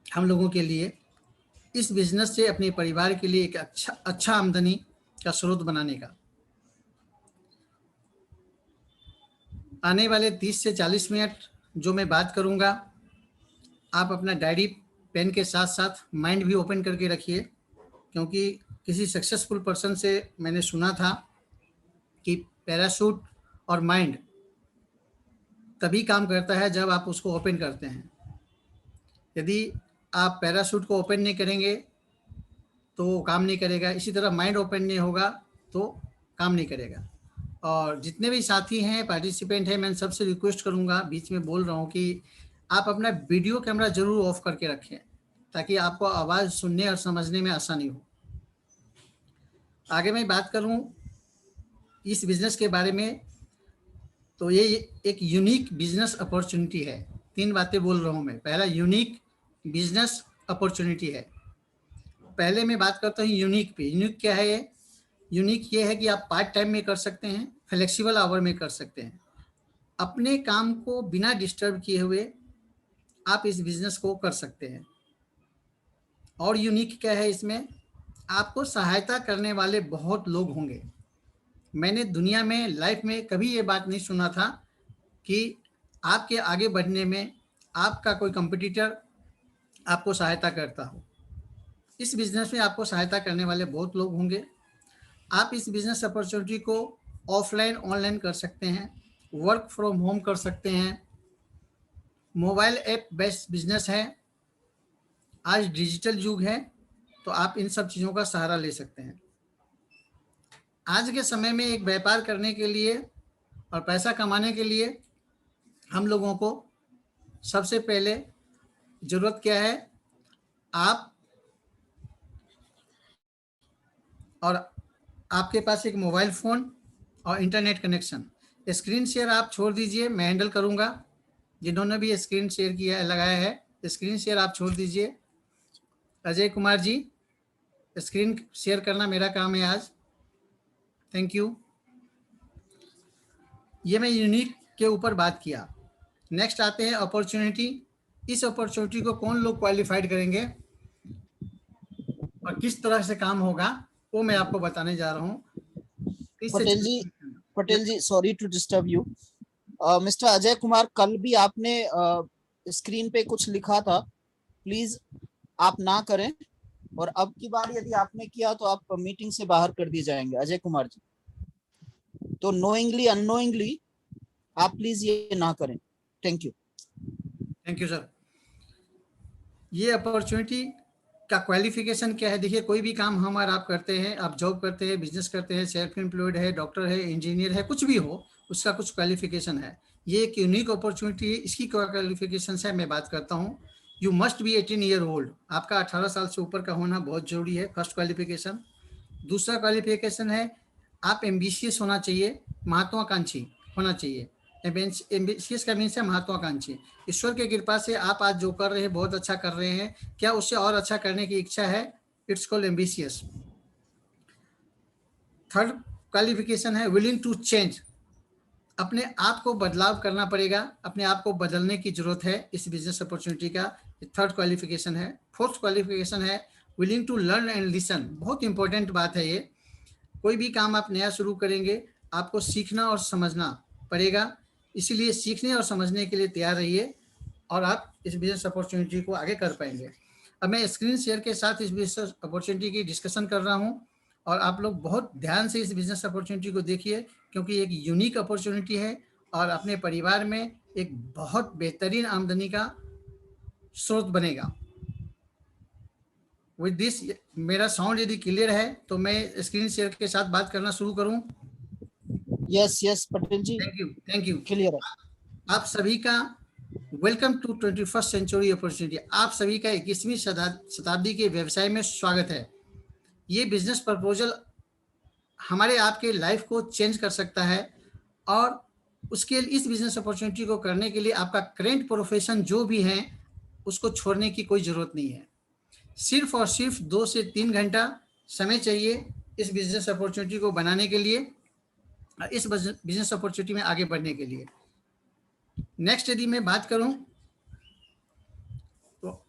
हम लोगों के लिए इस बिजनेस से अपने परिवार के लिए एक अच्छा आमदनी का स्रोत बनाने का। आने वाले 30 से 40 मिनट जो मैं बात करूंगा, आप अपना डायरी पेन के साथ साथ माइंड भी ओपन करके रखिए, क्योंकि किसी सक्सेसफुल पर्सन से मैंने सुना था कि पैराशूट और माइंड तभी काम करता है जब आप उसको ओपन करते हैं। यदि आप पैराशूट को ओपन नहीं करेंगे तो काम नहीं करेगा, इसी तरह माइंड ओपन नहीं होगा तो काम नहीं करेगा। और जितने भी साथी हैं, पार्टिसिपेंट हैं, मैं सबसे रिक्वेस्ट करूंगा, बीच में बोल रहा हूँ कि आप अपना वीडियो कैमरा जरूर ऑफ करके रखें, ताकि आपको आवाज़ सुनने और समझने में आसानी हो। आगे मैं बात करूं इस बिजनेस के बारे में, तो ये एक यूनिक बिजनेस अपॉर्चुनिटी है। 3 बातें बोल रहा हूं मैं। पहला, यूनिक बिजनेस अपॉर्चुनिटी है। पहले मैं बात करता हूँ यूनिक पे। यूनिक क्या है? यूनिक ये है कि आप पार्ट टाइम में कर सकते हैं, फ्लेक्सिबल आवर में कर सकते हैं। अपने काम को बिना डिस्टर्ब किए हुए आप इस बिजनेस को कर सकते हैं। और यूनिक क्या है इसमें? आपको सहायता करने वाले बहुत लोग होंगे। मैंने दुनिया में, लाइफ में कभी ये बात नहीं सुना था कि आपके आगे बढ़ने में आपका कोई कंपटीटर आपको सहायता करता हो। इस बिजनेस में आपको सहायता करने वाले बहुत लोग होंगे। आप इस बिजनेस अपॉर्चुनिटी को ऑफलाइन ऑनलाइन कर सकते हैं, वर्क फ्रॉम होम कर सकते हैं, मोबाइल ऐप बेस्ड बिजनेस है। आज डिजिटल युग है, तो आप इन सब चीज़ों का सहारा ले सकते हैं। आज के समय में एक व्यापार करने के लिए और पैसा कमाने के लिए हम लोगों को सबसे पहले ज़रूरत क्या है? आप और आपके पास एक मोबाइल फ़ोन और इंटरनेट कनेक्शन। स्क्रीन शेयर आप छोड़ दीजिए, मैं हैंडल करूँगा। जिन्होंने भी स्क्रीन शेयर किया लगाया है, स्क्रीन शेयर आप छोड़ दीजिए। अजय कुमार जी, स्क्रीन शेयर करना मेरा काम है आज। Thank you. ये मैं यूनिक के ऊपर बात किया। नेक्स्ट आते हैं अपॉर्चुनिटी। इस अपॉर्चुनिटी को कौन लोग क्वालिफाइड करेंगे और किस तरह से काम होगा, वो मैं आपको बताने जा रहा हूँ। Patel ji, sorry to disturb you. Mister Ajay Kumar, कल भी आपने स्क्रीन पे कुछ लिखा था, प्लीज आप ना करें। और अब की बार यदि आपने किया तो आप मीटिंग से बाहर कर दिए जाएंगे अजय कुमार जी। तो नोइंगली अननोइंगली आप प्लीज ये ना करें। Thank you. Thank you sir. ये अपॉर्चुनिटी का क्वालिफिकेशन क्या है? देखिए, कोई भी काम हम और आप करते हैं, आप जॉब करते हैं, बिजनेस करते हैं, सेल्फ एम्प्लॉयड है, डॉक्टर है, इंजीनियर है, कुछ भी हो, उसका कुछ क्वालिफिकेशन है। ये एक यूनिक अपॉर्चुनिटी है। इसकी क्या क्वालिफिकेशन है मैं बात करता हूँ। You must be 18 year old. आपका 18 साल से ऊपर का होना बहुत जरूरी है, फर्स्ट क्वालिफिकेशन। दूसरा क्वालिफिकेशन है, आप एम्बिशियस होना चाहिए, महत्वाकांक्षी होना चाहिए। एम्बिशियस का मीन्स है महत्वाकांक्षी। ईश्वर की कृपा से आप आज जो कर रहे हैं बहुत अच्छा कर रहे हैं, क्या उससे और अच्छा करने की इच्छा है? It's called ambitious. Third qualification है विलिंग टू चेंज। अपने आप को बदलाव करना पड़ेगा, अपने आप को बदलने की जरूरत है इस बिजनेस अपॉर्चुनिटी का। थर्ड क्वालिफिकेशन है। फोर्थ क्वालिफिकेशन है willing to learn and listen. बहुत इंपॉर्टेंट बात है ये। कोई भी काम आप नया शुरू करेंगे, आपको सीखना और समझना पड़ेगा, इसीलिए सीखने और समझने के लिए तैयार रहिए और आप इस बिजनेस अपॉर्चुनिटी को आगे कर पाएंगे। अब मैं स्क्रीन शेयर के साथ इस बिजनेस अपॉर्चुनिटी की डिस्कशन कर रहा हूँ, और आप लोग बहुत ध्यान से इस बिजनेस अपॉर्चुनिटी को देखिए, क्योंकि एक यूनिक अपॉर्चुनिटी है और अपने परिवार में एक बहुत बेहतरीन आमदनी का स्रोत बनेगा। विद दिस, मेरा साउंड यदि क्लियर है तो मैं स्क्रीन शेयर के साथ बात करना शुरू करूं। Yes Patel ji, thank you. Clear है। आप सभी का welcome to 21st century opportunity. आप सभी का 21वीं शताब्दी के व्यवसाय में स्वागत है। ये बिजनेस प्रपोजल हमारे आपके लाइफ को चेंज कर सकता है, और उसके इस बिजनेस अपॉर्चुनिटी को करने के लिए आपका करेंट प्रोफेशन जो भी है उसको छोड़ने की कोई ज़रूरत नहीं है। सिर्फ और सिर्फ 2 से 3 घंटा समय चाहिए इस बिजनेस अपॉर्चुनिटी को बनाने के लिए, इस बिजनेस अपॉर्चुनिटी में आगे बढ़ने के लिए। नेक्स्ट यदि मैं बात करूं तो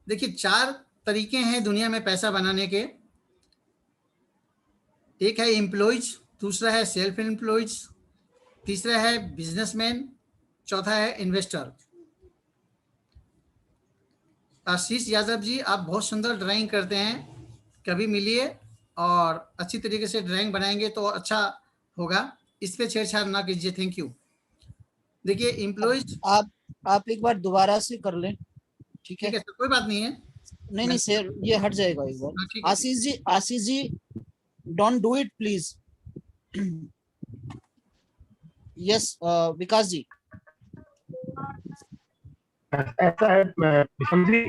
देखिए 4 तरीके हैं दुनिया में पैसा बनाने के। एक है एम्प्लॉइज, दूसरा है सेल्फ एम्प्लॉइज, तीसरा है बिजनेसमैन, चौथा है इन्वेस्टर। आशीष यादव जी, आप बहुत सुंदर ड्राइंग करते हैं, कभी मिलिए और अच्छी तरीके से ड्राइंग बनाएंगे तो अच्छा होगा। इस पे छेड़छाड़ ना कीजिए। Thank you. देखिए एम्प्लॉइज, आप एक बार दोबारा से कर लें, ठीक है? ठीक है सर, कोई बात नहीं है। नहीं नहीं सर, ये हट जाएगा एक हाँ बार। ठीक है, ठीक Ashish ji don't do it please. Yes Vikas ji. ऐसा है समझी,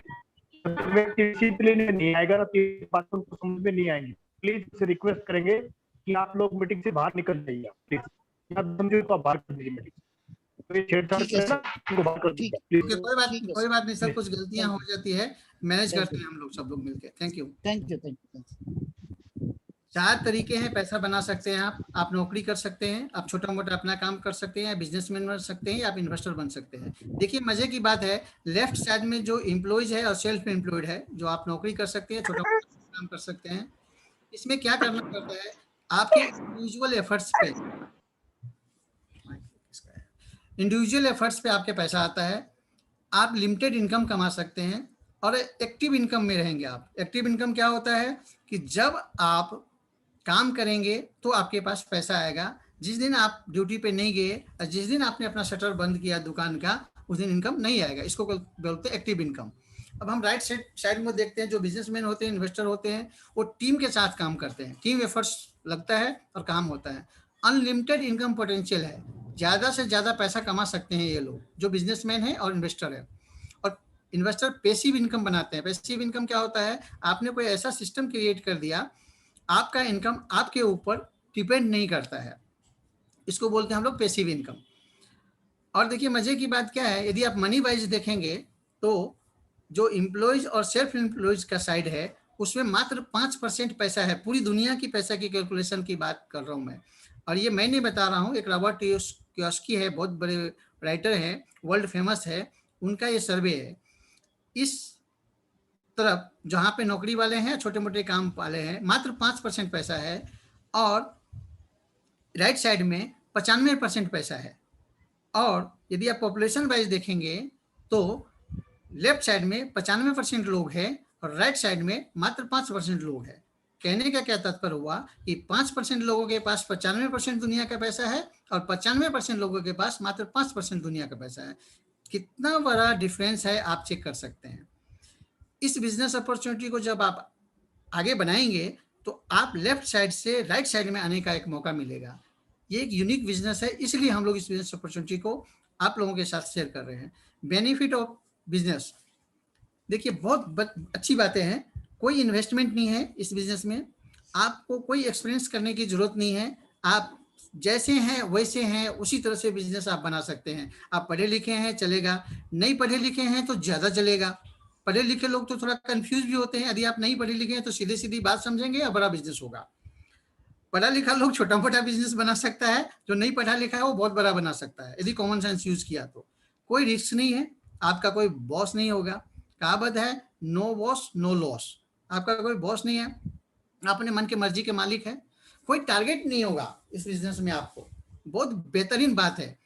डिसिप्लिन में नहीं आएगा ना तो ये बात उनको समझ में नहीं आएंगी। प्लीज उसे रिक्वेस्ट करेंगे कि आप लोग मीटिंग से बाहर निकल जाइए प्लीज। या समझे तो आप बाहर कर दीजिए मीटिंग। तो ये छेड़छाड़ ठीक है करेगा उनको बाहर कर ठीक दीजिए है, प्लीज। कोई बात नहीं सर, कुछ गलतियां हो थैंक जाती है, मैनेज थैंक करते यू हैं हम लोग, सब लोग मिलके। Thank you. Thank you thank you. 4 तरीके हैं पैसा बना सकते हैं आप नौकरी कर सकते हैं, आप छोटा मोटा अपना काम कर सकते हैं, बिजनेसमैन बन सकते हैं, या आप इन्वेस्टर बन सकते हैं। देखिए मजे की बात है, लेफ्ट साइड में जो एम्प्लॉयज है और सेल्फ एम्प्लॉयड है, जो आप नौकरी कर सकते हैं, छोटा मोटा काम कर सकते हैं, इसमें क्या करना पड़ता है, आपके इंडिविजुअल एफर्ट्स पे आपके पैसा आता है। आप लिमिटेड इनकम कमा सकते हैं और एक्टिव इनकम में रहेंगे आप। एक्टिव इनकम क्या होता है कि जब आप काम करेंगे तो आपके पास पैसा आएगा। जिस दिन आप ड्यूटी पे नहीं गए और जिस दिन आपने अपना शटर बंद किया दुकान का, उस दिन इनकम नहीं आएगा। इसको बोलते हैं एक्टिव इनकम। अब हम राइट साइड में देखते हैं, जो बिजनेसमैन होते हैं, इन्वेस्टर होते हैं, वो टीम के साथ काम करते हैं, टीम एफर्ट्स लगता है और काम होता है। अनलिमिटेड इनकम पोटेंशियल है, ज़्यादा से ज़्यादा पैसा कमा सकते हैं ये लोग, जो बिजनेसमैन है और इन्वेस्टर है। और इन्वेस्टर पैसिव इनकम बनाते हैं। पैसिव इनकम क्या होता है, आपने कोई ऐसा सिस्टम क्रिएट कर दिया, आपका इनकम आपके ऊपर डिपेंड नहीं करता है, इसको बोलते हैं हम लोग पैसिव इनकम। और देखिए मजे की बात क्या है, यदि आप मनी वाइज देखेंगे तो जो एम्प्लॉयज और सेल्फ एम्प्लॉयज का साइड है, उसमें मात्र 5% पैसा है। पूरी दुनिया की पैसा की कैलकुलेशन की बात कर रहा हूं मैं, और ये मैं नहीं बता रहा हूं, एक रॉबर्ट कियोस्की है, बहुत बड़े राइटर है, वर्ल्ड फेमस है, उनका ये सर्वे है। इस तरफ जहां पे नौकरी वाले हैं, छोटे मोटे काम वाले हैं, मात्र 5% पैसा है, और राइट साइड में 95% पैसा है। और यदि आप पॉपुलेशन वाइज देखेंगे तो लेफ्ट साइड में 95% लोग हैं और राइट साइड में मात्र 5% लोग हैं। कहने का क्या तात्पर्य हुआ कि 5% लोगों के पास 95% दुनिया का पैसा है और 95% लोगों के पास मात्र 5% दुनिया का पैसा है। कितना बड़ा डिफरेंस है, आप चेक कर सकते हैं। इस बिजनेस अपॉर्चुनिटी को जब आप आगे बनाएंगे तो आप लेफ्ट साइड से राइट साइड में आने का एक मौका मिलेगा। ये एक यूनिक बिजनेस है, इसलिए हम लोग इस बिजनेस अपॉर्चुनिटी को आप लोगों के साथ शेयर कर रहे हैं। बेनिफिट ऑफ बिजनेस, देखिए बहुत अच्छी बातें हैं। कोई इन्वेस्टमेंट नहीं है इस बिजनेस में, आपको कोई एक्सपीरियंस करने की जरूरत नहीं है। आप जैसे हैं वैसे हैं, उसी तरह से बिजनेस आप बना सकते हैं। आप पढ़े लिखे हैं चलेगा, नहीं पढ़े लिखे हैं तो ज़्यादा चलेगा। पढ़े लिखे लोग तो थोड़ा कंफ्यूज भी होते हैं, यदि आप नहीं पढ़े लिखे हैं तो सीधी सीधी बात समझेंगे और बड़ा बिजनेस होगा। पढ़ा लिखा लोग छोटा मोटा बिजनेस बना सकता है, जो नहीं पढ़ा लिखा है वो बहुत बड़ा बना सकता है, यदि कॉमन सेंस यूज किया तो। कोई रिस्क नहीं है, आपका कोई बॉस नहीं होगा। कहावत है, नो बॉस नो लॉस। आपका कोई बॉस नहीं है, आप अपने मन के मर्जी के मालिक है। कोई टारगेट नहीं होगा इस बिजनेस में आपको, बहुत बेहतरीन बात है।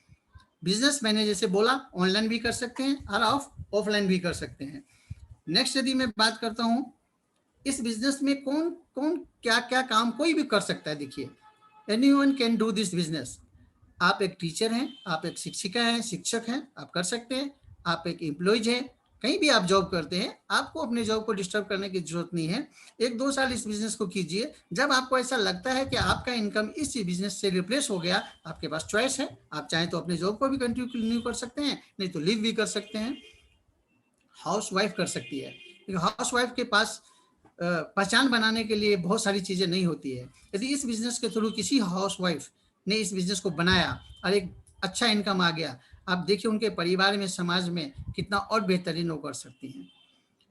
बिजनेस मैंने जैसे बोला, ऑनलाइन भी कर सकते हैं और ऑफलाइन भी कर सकते हैं। नेक्स्ट यदि मैं बात करता हूँ, इस बिजनेस में कौन कौन क्या क्या काम कोई भी कर सकता है। देखिए, anyone can do this business. आप एक टीचर हैं, आप एक शिक्षिका हैं, शिक्षक हैं, आप कर सकते हैं। आप एक एम्प्लॉयज हैं, कहीं भी आप जॉब करते हैं, आपको अपने जॉब को डिस्टर्ब करने की जरूरत नहीं है। 1-2 साल इस बिजनेस को कीजिए, जब आपको ऐसा लगता है कि आपका इनकम इस बिजनेस से रिप्लेस हो गया, आपके पास चॉइस है। आप चाहें तो अपने जॉब को भी कंटिन्यू कर सकते हैं, नहीं तो लीव भी कर सकते हैं। हाउस वाइफ कर सकती है, क्योंकि हाउस वाइफ के पास पहचान बनाने के लिए बहुत सारी चीज़ें नहीं होती है। यदि इस बिजनेस के थ्रू किसी हाउस वाइफ ने इस बिजनेस को बनाया और एक अच्छा इनकम आ गया, आप देखिए उनके परिवार में, समाज में कितना और बेहतरीन वो कर सकती हैं।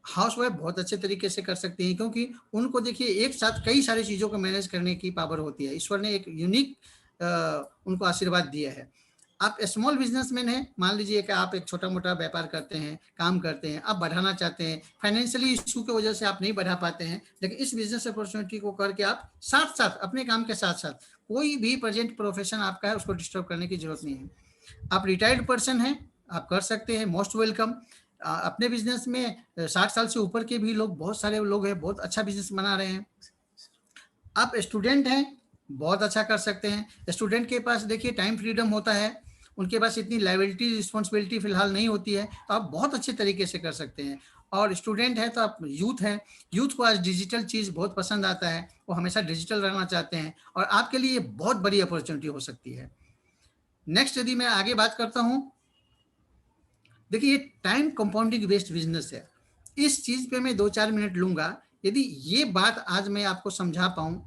हाउस वाइफ बहुत अच्छे तरीके से कर सकती हैं, क्योंकि उनको देखिए एक साथ कई सारी चीज़ों को मैनेज करने की पावर होती है। ईश्वर ने एक यूनिक उनको आशीर्वाद दिया है। आप स्मॉल बिजनेसमैन हैं, मान लीजिए कि आप एक छोटा मोटा व्यापार करते हैं, काम करते हैं, आप बढ़ाना चाहते हैं, फाइनेंशियली इशू की वजह से आप नहीं बढ़ा पाते हैं, लेकिन इस बिजनेस अपॉर्चुनिटी को करके आप साथ साथ अपने काम के साथ साथ कोई भी प्रेजेंट प्रोफेशन आपका है उसको डिस्टर्ब करने की जरूरत नहीं है। आप रिटायर्ड पर्सन हैं, आप कर सकते हैं, मोस्ट वेलकम। अपने बिजनेस में 60 साल से ऊपर के भी लोग, बहुत सारे लोग हैं, बहुत अच्छा बिजनेस बना रहे हैं। आप स्टूडेंट हैं, बहुत अच्छा कर सकते हैं। स्टूडेंट के पास देखिए टाइम फ्रीडम होता है, उनके पास इतनी लायबिलिटी रिस्पॉन्सिबिलिटी फिलहाल नहीं होती है, तो आप बहुत अच्छे तरीके से कर सकते हैं। और स्टूडेंट है तो आप यूथ हैं, यूथ को आज डिजिटल चीज़ बहुत पसंद आता है, वो हमेशा डिजिटल रहना चाहते हैं, और आपके लिए ये बहुत बड़ी अपॉर्चुनिटी हो सकती है। नेक्स्ट यदि मैं आगे बात करता हूँ, देखिए ये टाइम कंपाउंडिंग बेस्ड बिजनेस है। इस चीज़ पे मैं 2-4 मिनट लूँगा। यदि ये बात आज मैं आपको समझा पाऊँ,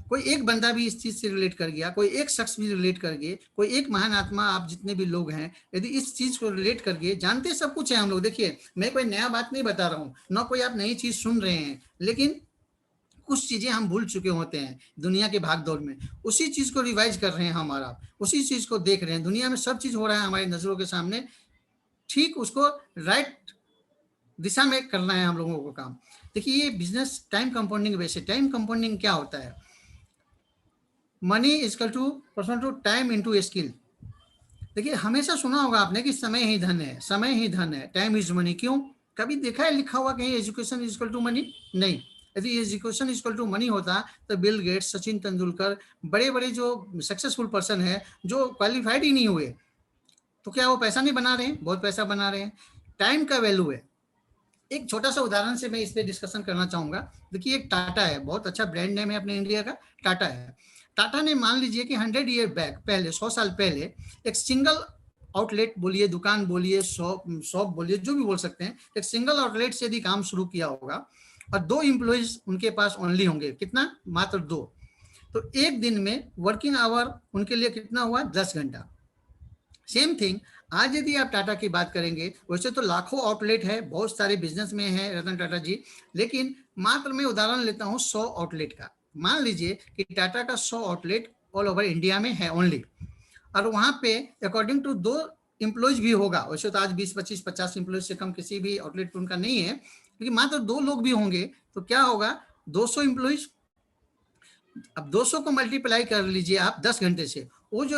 कोई एक बंदा भी इस चीज से रिलेट कर गया, कोई एक शख्स भी रिलेट कर गए, कोई एक महान आत्मा, आप जितने भी लोग हैं यदि इस चीज को रिलेट कर गए, जानते सब कुछ है हम लोग। देखिए मैं कोई नया बात नहीं बता रहा हूँ, ना कोई आप नई चीज सुन रहे हैं, लेकिन कुछ चीजें हम भूल चुके होते हैं दुनिया के भागदौड़ में, उसी चीज को रिवाइज कर रहे हैं हमारा, उसी चीज को देख रहे हैं। दुनिया में सब चीज हो रहा है हमारी नजरों के सामने, ठीक उसको राइट दिशा में करना है हम लोगों को काम। देखिए ये बिजनेस टाइम कंपाउंडिंग बेस है। टाइम कंपाउंडिंग क्या होता है? Money is equal to person to time into skill. देखिए हमेशा सुना होगा आपने कि समय ही धन है, समय ही धन है, टाइम इज मनी। क्यों? कभी देखा है लिखा हुआ कहीं एजुकेशन इजकल टू मनी? नहीं। यदि एजुकेशन इजकल टू मनी होता तो बिल गेट्स, सचिन तेंदुलकर, बड़े बड़े जो सक्सेसफुल पर्सन है जो क्वालिफाइड ही नहीं हुए, तो क्या वो पैसा नहीं बना रहे हैं? बहुत पैसा बना रहे हैं। टाइम का वैल्यू है। एक छोटा सा उदाहरण से मैं इस पे डिस्कशन करना चाहूंगा। देखिए एक टाटा है, बहुत अच्छा ब्रांड नेम है अपने इंडिया का, टाटा है। टाटा ने मान लीजिए कि 100 ईयर बैक पहले, 100 साल पहले, एक सिंगल आउटलेट बोलिए, दुकान बोलिए, शॉप बोलिए, जो भी बोल सकते हैं, एक सिंगल आउटलेट से यदि काम शुरू किया होगा और 2 एम्प्लॉइज उनके पास ओनली होंगे, कितना? मात्र 2। तो एक दिन में वर्किंग आवर उनके लिए कितना हुआ? 10 घंटा। सेम थिंग आज यदि आप टाटा की बात करेंगे, वैसे तो लाखों आउटलेट है, बहुत सारे बिजनेस में है रतन टाटा जी, लेकिन मात्र मैं उदाहरण लेता हूँ 100 आउटलेट का। मान लीजिए कि टाटा का 100 आउटलेट ऑल ओवर इंडिया में है ओनली, और वहाँ पे अकॉर्डिंग टू 2 एम्प्लॉयज भी होगा। वैसे तो आज 20, 25, 50 एम्प्लॉयज से कम किसी भी आउटलेट पर उनका नहीं है, लेकिन मात्र 2 लोग भी होंगे तो क्या होगा? 200 एम्प्लॉयज। अब 200 को मल्टीप्लाई कर लीजिए आप 10 घंटे से। वो जो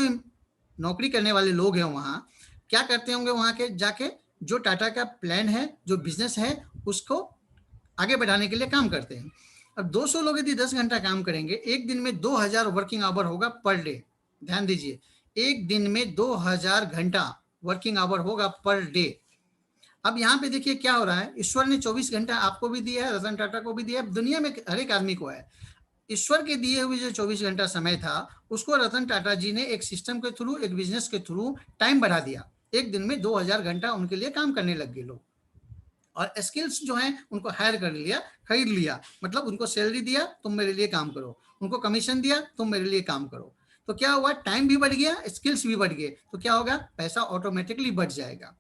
नौकरी करने वाले लोग हैं वहाँ क्या करते होंगे? वहाँ के जाके जो टाटा का प्लान है, जो बिजनेस है, उसको आगे बढ़ाने के लिए काम करते हैं। अब 200 लोग यदि 10 घंटा काम करेंगे, एक दिन में 2000 वर्किंग आवर होगा पर डे। ध्यान दीजिए, एक दिन में 2000 घंटा वर्किंग आवर होगा पर डे। अब यहाँ पे देखिए क्या हो रहा है, ईश्वर ने 24 घंटा आपको भी दिया है, रतन टाटा को भी दिया है, दुनिया में हर एक आदमी को है। ईश्वर के दिए हुए जो 24 घंटा समय था, उसको रतन टाटा जी ने एक सिस्टम के थ्रू, एक बिजनेस के थ्रू टाइम बढ़ा दिया। एक दिन में 2000 घंटा उनके लिए काम करने लग गए लोग, और स्किल्स जो हैं उनको हायर कर लिया, खरीद लिया, मतलब उनको सैलरी दिया, तुम मेरे लिए काम करो, उनको कमीशन दिया, तुम मेरे लिए काम करो। तो क्या हुआ? टाइम भी बढ़ गया, स्किल्स भी बढ़ गए, तो क्या होगा? पैसा ऑटोमेटिकली बढ़ जाएगा।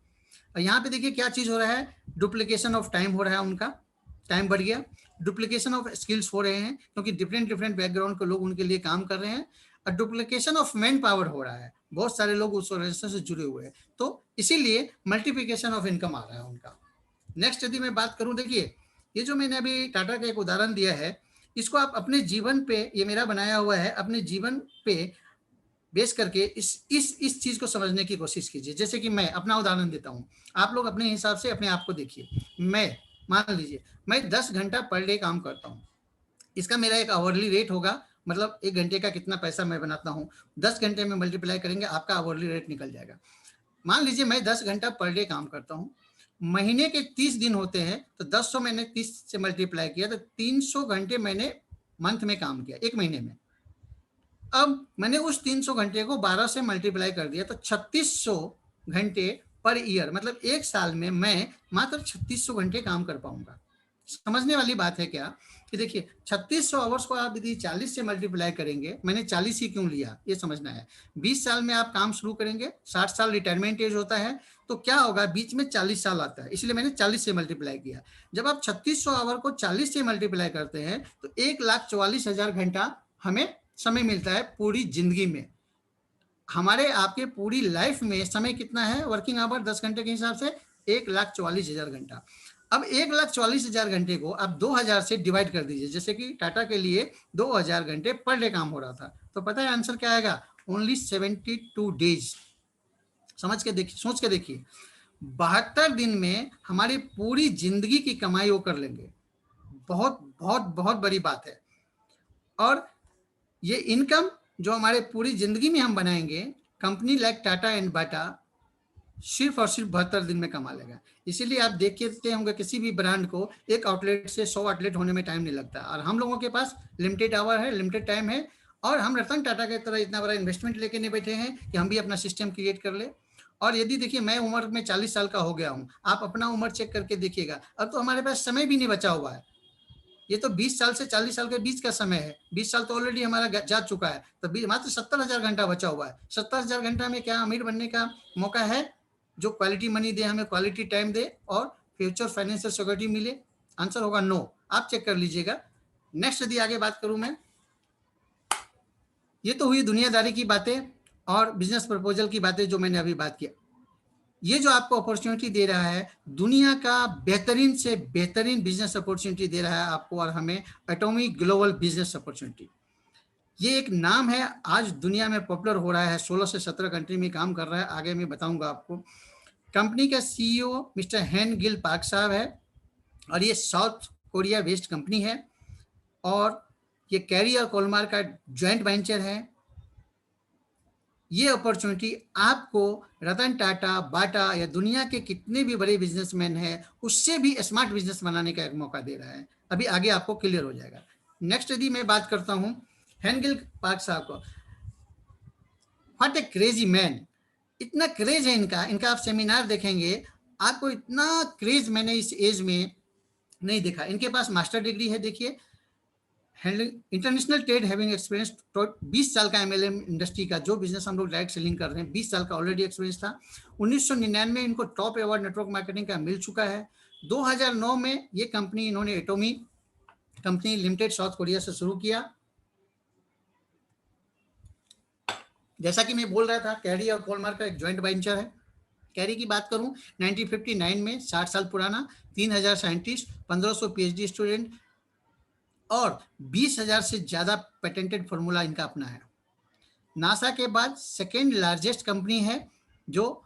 और यहाँ पे देखिए क्या चीज हो रहा है, डुप्लीकेशन ऑफ टाइम हो रहा है, उनका टाइम बढ़ गया, डुप्लीकेशन ऑफ स्किल्स हो रहे हैं क्योंकि डिफरेंट डिफरेंट बैकग्राउंड के लोग उनके लिए काम कर रहे हैं, और डुप्लीकेशन ऑफ मैन पावर हो रहा है, बहुत सारे लोग उस ऑर्गेनाइजेशन से जुड़े हुए हैं, तो इसीलिए मल्टीप्लिकेशन ऑफ इनकम आ रहा है उनका। नेक्स्ट यदि मैं बात करूं, देखिए ये जो मैंने अभी टाटा का एक उदाहरण दिया है, इसको आप अपने जीवन पे, ये मेरा बनाया हुआ है, अपने जीवन पे बेस करके इस चीज को समझने की कोशिश कीजिए। जैसे कि मैं अपना उदाहरण देता हूँ, आप लोग अपने हिसाब से अपने आप को देखिए। मैं मान लीजिए मैं 10 घंटा पर डे काम करता हूँ, इसका मेरा एक आवरली रेट होगा, मतलब 1 घंटे का कितना पैसा मैं बनाता हूँ, 10 घंटे में मल्टीप्लाई करेंगे आपका आवरली रेट निकल जाएगा। मान लीजिए मैं 10 घंटा पर डे काम करता हूँ, महीने के 30 दिन होते हैं, तो 10 मैंने 30 से मल्टीप्लाई किया तो 300 घंटे मैंने मंथ में काम किया, एक महीने में। अब मैंने उस 300 घंटे को 12 से मल्टीप्लाई कर दिया, तो 3600 घंटे पर ईयर, मतलब एक साल में मैं मात्र 3600 घंटे काम कर पाऊंगा। समझने वाली बात है क्या कि देखिए 3600 आवर्स को आप यदि 40 से मल्टीप्लाई करेंगे, मैंने 40 ही क्यों लिया ये समझना है। 20 साल में आप काम शुरू करेंगे, 60 साल रिटायरमेंट एज होता है, तो क्या होगा? बीच में 40 साल आता है, इसलिए मैंने 40 से मल्टीप्लाई किया। जब आप 3600 आवर को 40 से मल्टीप्लाई करते हैं तो 1,44,000 घंटा हमें समय मिलता है पूरी जिंदगी में। हमारे आपके पूरी लाइफ में समय कितना है वर्किंग आवर 10 घंटे के हिसाब से 1,44,000 घंटा। अब 1,44,000 घंटे को आप 2000 से डिवाइड कर दीजिए, जैसे कि टाटा के लिए 2000 घंटे पर डे काम हो रहा था, तो पता है आंसर क्या आएगा? Only 72 days. समझ के देखिए, सोच के देखिए, 72 दिन में हमारी पूरी जिंदगी की कमाई वो कर लेंगे। बहुत बहुत बहुत बड़ी बात है। और ये इनकम जो हमारे पूरी जिंदगी में हम बनाएंगे, कंपनी लाइक टाटा एंड बाटा सिर्फ और सिर्फ 72 दिन में कमा लेगा। इसीलिए आप देखते होंगे किसी भी ब्रांड को एक आउटलेट से 100 आउटलेट होने में टाइम नहीं लगता, और हम लोगों के पास लिमिटेड आवर है, लिमिटेड टाइम है, और हम रतन टाटा की तरह इतना बड़ा इन्वेस्टमेंट लेके नहीं बैठे हैं कि हम भी अपना सिस्टम क्रिएट कर ले। और यदि देखिए, मैं उम्र में 40 साल का हो गया हूँ, आप अपना उम्र चेक करके देखिएगा, अब तो हमारे पास समय भी नहीं बचा हुआ है। ये तो 20 साल से 40 साल के बीच का समय है, 20 साल तो ऑलरेडी हमारा जा चुका है, तो मात्र 70,000 घंटा बचा हुआ है। 70,000 घंटा में क्या अमीर बनने का मौका है? जो क्वालिटी मनी दे, हमें क्वालिटी टाइम दे और फ्यूचर फाइनेंशियल सिक्योरिटी मिले। आंसर होगा नो। आप चेक कर लीजिएगा। नेक्स्ट यदि आगे बात करूं मैं, ये तो हुई दुनियादारी की बातें और बिजनेस प्रपोजल की बातें जो मैंने अभी बात किया। ये जो आपको अपॉर्चुनिटी दे रहा है, दुनिया का बेहतरीन से बेहतरीन बिजनेस अपॉर्चुनिटी दे रहा है आपको और हमें, एटॉमिक ग्लोबल बिजनेस अपॉर्चुनिटी। ये एक नाम है, आज दुनिया में पॉपुलर हो रहा है, 16 से 17 कंट्री में काम कर रहा है, आगे मैं बताऊंगा आपको। कंपनी का सीईओ मिस्टर हेन गिल पार्क साहब है, और ये साउथ कोरिया बेस्ड कंपनी है, और ये कैरी और कोलमार का जॉइंट वेंचर है। ये अपॉर्चुनिटी आपको रतन टाटा, बाटा या दुनिया के कितने भी बड़े बिजनेसमैन हैं उससे भी स्मार्ट बिजनेस बनाने का एक मौका दे रहा है। अभी आगे आपको क्लियर हो जाएगा। नेक्स्ट यदि मैं बात करता हूं हेन गिल पार्क साहब को, व्हाट ए क्रेजी मैन, इतना क्रेज है इनका आप सेमिनार देखेंगे, आपको इतना क्रेज मैंने इस एज में नहीं देखा। इनके पास मास्टर डिग्री है, देखिए, इंटरनेशनल ट्रेड हैविंग एक्सपीरियंस, 20 साल का एमएलएम इंडस्ट्री का, जो बिजनेस हम लोग डायरेक्ट सेलिंग कर रहे हैं, 20 साल का ऑलरेडी एक्सपीरियंस था। 1999 इनको टॉप अवार्ड नेटवर्क मार्केटिंग का मिल चुका है। 2009 में ये कंपनी इन्होंने Atomy company limited south Korea से शुरू किया। जैसा कि मैं बोल रहा था, कैरी और कोलमार का एक जॉइंट वेंचर है। कैरी की बात करूं, 1959 में, 60 साल पुराना, 3000 साइंटिस्ट, 1500 पीएचडी स्टूडेंट और 20,000 से ज्यादा पेटेंटेड फॉर्मूला इनका अपना है। नासा के बाद सेकेंड लार्जेस्ट कंपनी है जो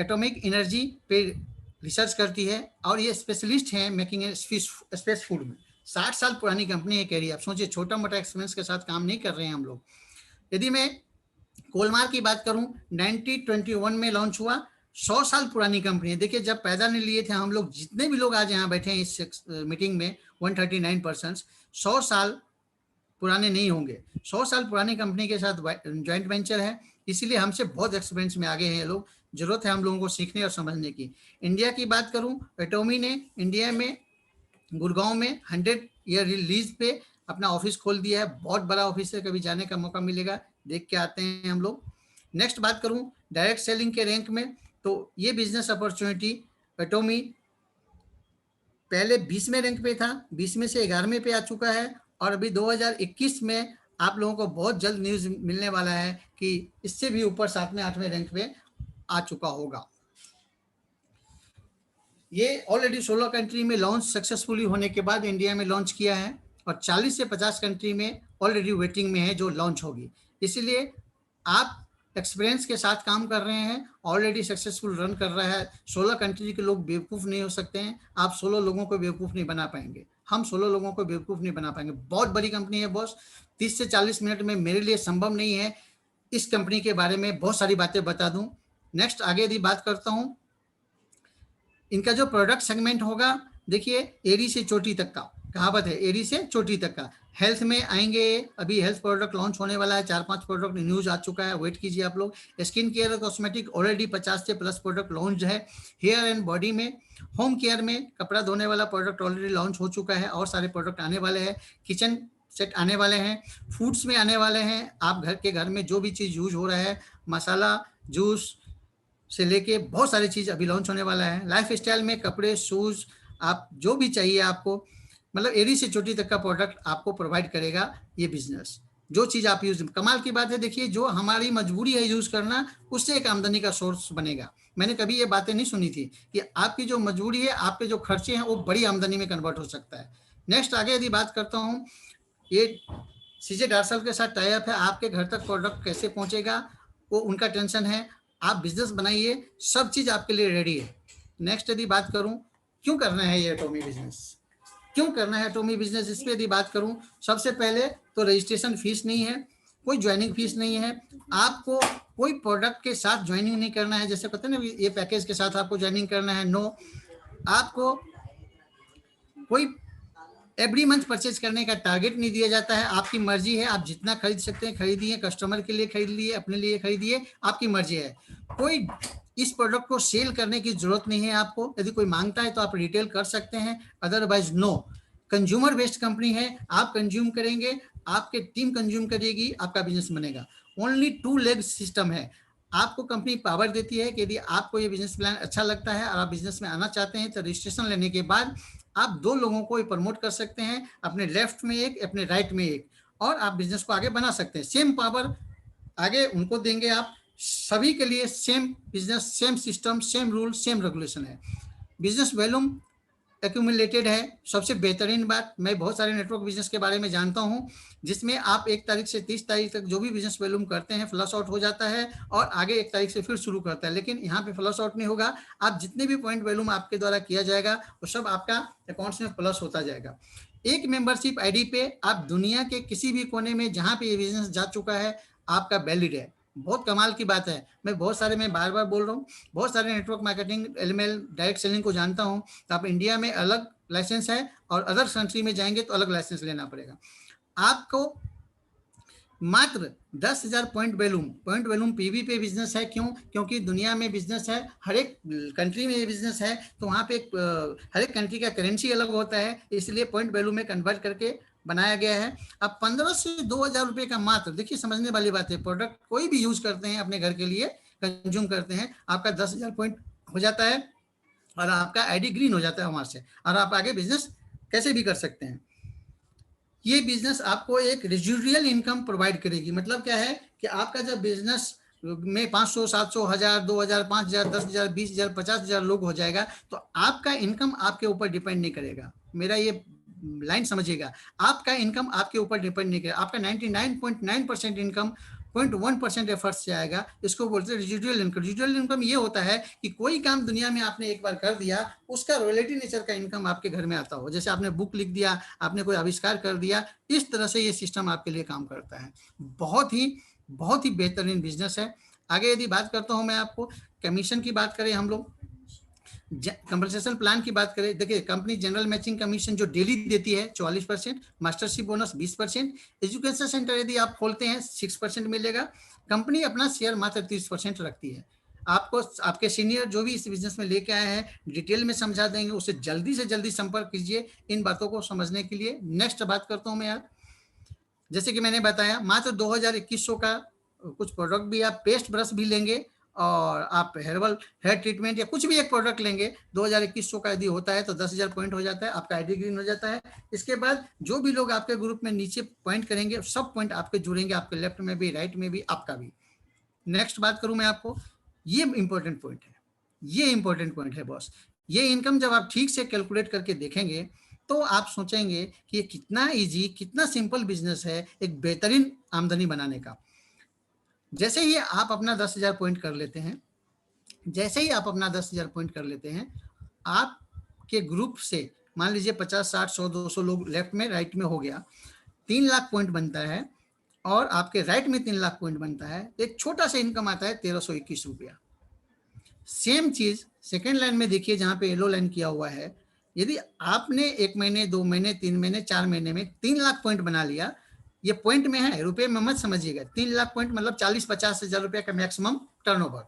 एटॉमिक एनर्जी पे रिसर्च करती है, और ये स्पेशलिस्ट हैं मेकिंग स्पेस फूड में। 60 साल पुरानी कंपनी है कैरी। आप सोचिए, छोटा मोटा एक्सपेंस के साथ काम नहीं कर रहे हैं हम लोग। यदि मैं कोलमार की बात करूं, 1921 में लॉन्च हुआ, 100 साल पुरानी कंपनी है। देखिए, जब पैदा नहीं लिए थे हम लोग, जितने भी लोग आज यहाँ बैठे हैं इस मीटिंग में, 139 पर्सन्स 100 साल पुराने नहीं होंगे। 100 साल पुरानी कंपनी के साथ जॉइंट वेंचर है, इसीलिए हमसे बहुत एक्सपीरियंस में आगे हैं ये लोग। जरूरत है हम लोगों को सीखने और समझने की। इंडिया की बात करूं, एटोमी ने इंडिया में गुड़गांव में 100 ईयर लीज पे अपना ऑफिस खोल दिया है। बहुत बड़ा ऑफिस है, कभी जाने का मौका मिलेगा, देख के आते हैं हम लोग। नेक्स्ट बात करूं डायरेक्ट सेलिंग के रैंक में, तो ये बिजनेस अपॉर्चुनिटी एटोमी पहले 20वें रैंक पे था, 20 में से 11वें पे आ चुका है, और अभी 2021 में आप लोगों को बहुत जल्द न्यूज मिलने वाला है कि इससे भी ऊपर 7वें 8वें रैंक पे आ चुका होगा। ये ऑलरेडी 16 कंट्री में लॉन्च सक्सेसफुली होने के बाद इंडिया में लॉन्च किया है, और 40 से 50 कंट्री में ऑलरेडी वेटिंग में है जो लॉन्च होगी। इसीलिए आप एक्सपीरियंस के साथ काम कर रहे हैं, ऑलरेडी सक्सेसफुल रन कर रहा है। 16 कंट्री के लोग बेवकूफ़ नहीं हो सकते हैं, आप 16 लोगों को बेवकूफ़ नहीं बना पाएंगे, हम 16 लोगों को बेवकूफ़ नहीं बना पाएंगे। बहुत बड़ी कंपनी है बॉस, 30 से 40 मिनट में मेरे लिए संभव नहीं है इस कंपनी के बारे में बहुत सारी बातें बता दूं। नेक्स्ट आगे यदि बात करता हूं, इनका जो प्रोडक्ट सेगमेंट होगा, देखिए, एड़ी से चोटी तक का कहावत है, एड़ी से चोटी तक का। हेल्थ में आएंगे, अभी हेल्थ प्रोडक्ट लॉन्च होने वाला है, 4-5 प्रोडक्ट न्यूज आ चुका है, वेट कीजिए आप लोग। स्किन केयर और कॉस्मेटिक ऑलरेडी 50 से प्लस प्रोडक्ट लॉन्च है। हेयर एंड बॉडी में, होम केयर में कपड़ा धोने वाला प्रोडक्ट ऑलरेडी लॉन्च हो चुका है, और सारे प्रोडक्ट आने वाले हैं। किचन सेट आने वाले हैं, फूड्स में आने वाले हैं। आप घर में जो भी चीज़ यूज हो रहा है, मसाला, जूस से लेके बहुत सारी चीज़ अभी लॉन्च होने वाला है। लाइफ स्टाइल में कपड़े, शूज़, आप जो भी चाहिए आपको, मतलब एड़ी से चोटी तक का प्रोडक्ट आपको प्रोवाइड करेगा ये बिजनेस। जो चीज आप यूज, कमाल की बात है देखिए, जो हमारी मजबूरी है यूज करना, उससे एक आमदनी का सोर्स बनेगा। मैंने कभी ये बातें नहीं सुनी थी कि आपकी जो मजबूरी है, आपके जो खर्चे हैं, वो बड़ी आमदनी में कन्वर्ट हो सकता है। नेक्स्ट आगे यदि बात करता हूँ, ये सीजे डार्सल के साथ टाई अप है, आपके घर तक प्रोडक्ट कैसे पहुंचेगा वो उनका टेंशन है। आप बिजनेस बनाइए, सब चीज आपके लिए रेडी है। नेक्स्ट यदि बात करूं, क्यों करना है ये एटॉमी बिजनेस, क्यों करना है एटॉमी बिजनेस, इस पर यदि बात करूं, सबसे पहले तो रजिस्ट्रेशन फीस नहीं है, कोई ज्वाइनिंग फीस नहीं है, आपको कोई प्रोडक्ट के साथ ज्वाइनिंग नहीं करना है, जैसे कहते हैं ना ये पैकेज के साथ आपको ज्वाइनिंग करना है, नो। आपको कोई एवरी मंथ परचेज करने का टारगेट नहीं दिया जाता है, आपकी मर्जी है, आप जितना खरीद सकते हैं खरीदिए, कस्टमर के लिए खरीद लिए, अपने लिए खरीदिए, आपकी मर्जी है। कोई इस प्रोडक्ट को सेल करने की जरूरत नहीं है आपको, यदि कोई मांगता है तो आप रिटेल कर सकते हैं, otherwise no. Consumer based company है, आप कंज्यूम करेंगे, आपके टीम कंज्यूम करेगी, आपका बिजनेस बनेगा। ओनली 2 लेग सिस्टम है। आपको कंपनी पावर देती है कि यदि आपको ये बिजनेस प्लान अच्छा लगता है और आप बिजनेस में आना चाहते हैं, तो रजिस्ट्रेशन लेने के बाद आप 2 लोगों को प्रमोट कर सकते हैं, अपने लेफ्ट में एक, अपने राइट में एक, और आप बिजनेस को आगे बना सकते हैं। सेम पावर आगे उनको देंगे आप, सभी के लिए same business, same system, same rule, same regulation है। बिजनेस वॉल्यूम एक्यूमुलेटेड है, सबसे बेहतरीन बात। मैं बहुत सारे नेटवर्क बिजनेस के बारे में जानता हूं, जिसमें आप 1 तारीख से 30 तारीख तक जो भी बिजनेस वॉल्यूम करते हैं फ्लश आउट हो जाता है, और आगे 1 तारीख से फिर शुरू करता है। लेकिन यहाँ पे फ्लश आउट नहीं होगा, आप जितने भी पॉइंट वॉल्यूम आपके द्वारा किया जाएगा वो सब आपका अकाउंट्स में प्लस होता जाएगा। एक मेंबरशिप आईडी पे आप दुनिया के किसी भी कोने में जहाँ पे ये बिजनेस जा चुका है, आपका वैलिड है। बहुत कमाल की बात है। मैं बार बार बोल रहा हूँ, बहुत सारे network marketing, LML, direct selling को जानता हूँ। तो आप इंडिया में अलग लाइसेंस है और अदर कंट्री में जाएंगे तो अलग लाइसेंस लेना पड़ेगा आपको। मात्र 10,000 पॉइंट वैल्यूम पीवी पे बिजनेस है। क्यों? क्योंकि दुनिया में बिजनेस है, हर एक कंट्री में बिजनेस है, तो वहाँ पे हर एक कंट्री का करेंसी अलग होता है, इसलिए पॉइंट वैल्यू में कन्वर्ट करके बनाया गया है। अब 15 से 2,000 रुपये का मात्र, देखिए समझने वाली बात है, प्रोडक्ट कोई भी यूज करते हैं अपने घर के लिए, कंज्यूम करते हैं, आपका 10,000 पॉइंट हो जाता है और आपका आईडी ग्रीन हो जाता है वहां से, और आप आगे बिजनेस कैसे भी कर सकते हैं। ये बिजनेस आपको एक रेजिडुअल इनकम प्रोवाइड करेगी। मतलब क्या है कि आपका जब बिजनेस में 500, 700, 1000, 2000, 5000, 10,000, 20,000, 50,000 लोग हो जाएगा, तो आपका इनकम आपके ऊपर डिपेंड नहीं करेगा। मेरा ये लाइन समझिएगा, आपका इनकम आपके ऊपर डिपेंड नहीं करेगा। आपका 99.9% इनकम 0.1% एफर्ट से आएगा। इसको बोलते हैं रेजिडुअल इनकम। रेजिडुअल इनकम ये होता है कि कोई काम दुनिया में आपने एक बार कर दिया, उसका रॉयल्टी नेचर का इनकम आपके घर में आता हो। जैसे आपने बुक लिख दिया, आपने कोई आविष्कार कर दिया, इस तरह से ये सिस्टम आपके लिए काम करता है। बहुत ही बेहतरीन बिजनेस है। आगे यदि बात करता हूं मैं आपको, कमीशन की बात करें, हम लोग कंपनसेशन प्लान की बात करें, देखिए कंपनी जनरल मैचिंग कमीशन जो डेली देती है 44%, मास्टरशिप बोनस 20%, एजुकेशन सेंटर यदि आप खोलते हैं 6% मिलेगा। कंपनी अपना शेयर मात्र 30% रखती है। आपको आपके सीनियर जो भी इस बिजनेस में लेके आए हैं डिटेल में समझा देंगे, उससे जल्दी से जल्दी संपर्क कीजिए इन बातों को समझने के लिए। नेक्स्ट बात करता हूँ मैं यार, जैसे कि मैंने बताया मात्र 2,000-2100 का कुछ प्रोडक्ट भी, आप पेस्ट ब्रश भी लेंगे और आप हेर्बल हेयर ट्रीटमेंट या कुछ भी एक प्रोडक्ट लेंगे, 2,000-2100 का यदि होता है तो 10,000 पॉइंट हो जाता है, आपका आईडी ग्रीन हो जाता है। इसके बाद जो भी लोग आपके ग्रुप में नीचे पॉइंट करेंगे, सब पॉइंट आपके जुड़ेंगे, आपके लेफ्ट में भी, राइट में भी, आपका भी। नेक्स्ट बात करूं मैं आपको, ये इंपॉर्टेंट पॉइंट है, ये इंपॉर्टेंट पॉइंट है बॉस। ये इनकम जब आप ठीक से कैलकुलेट करके देखेंगे तो आप सोचेंगे कि ये कितना इजी, कितना सिंपल बिजनेस है एक बेहतरीन आमदनी बनाने का। जैसे ही आप अपना 10,000 पॉइंट कर लेते हैं, जैसे ही आप अपना 10,000 पॉइंट कर लेते हैं, आपके ग्रुप से मान लीजिए 50, 60, 100, 200 लोग लेफ्ट में, राइट में हो गया, 3 लाख पॉइंट बनता है, और आपके राइट में 3 लाख पॉइंट बनता है, एक छोटा सा इनकम आता है 1,321 रुपया। सेम चीज सेकेंड लाइन में देखिए, जहां पे येलो लाइन किया हुआ है, यदि आपने 1 महीने, 2 महीने, 3 महीने, 4 महीने में 3 लाख पॉइंट बना लिया, ये पॉइंट में है, रुपए में मत समझिएगा, 3 लाख पॉइंट मतलब 40-50 हजार रुपया का मैक्सिमम टर्नओवर।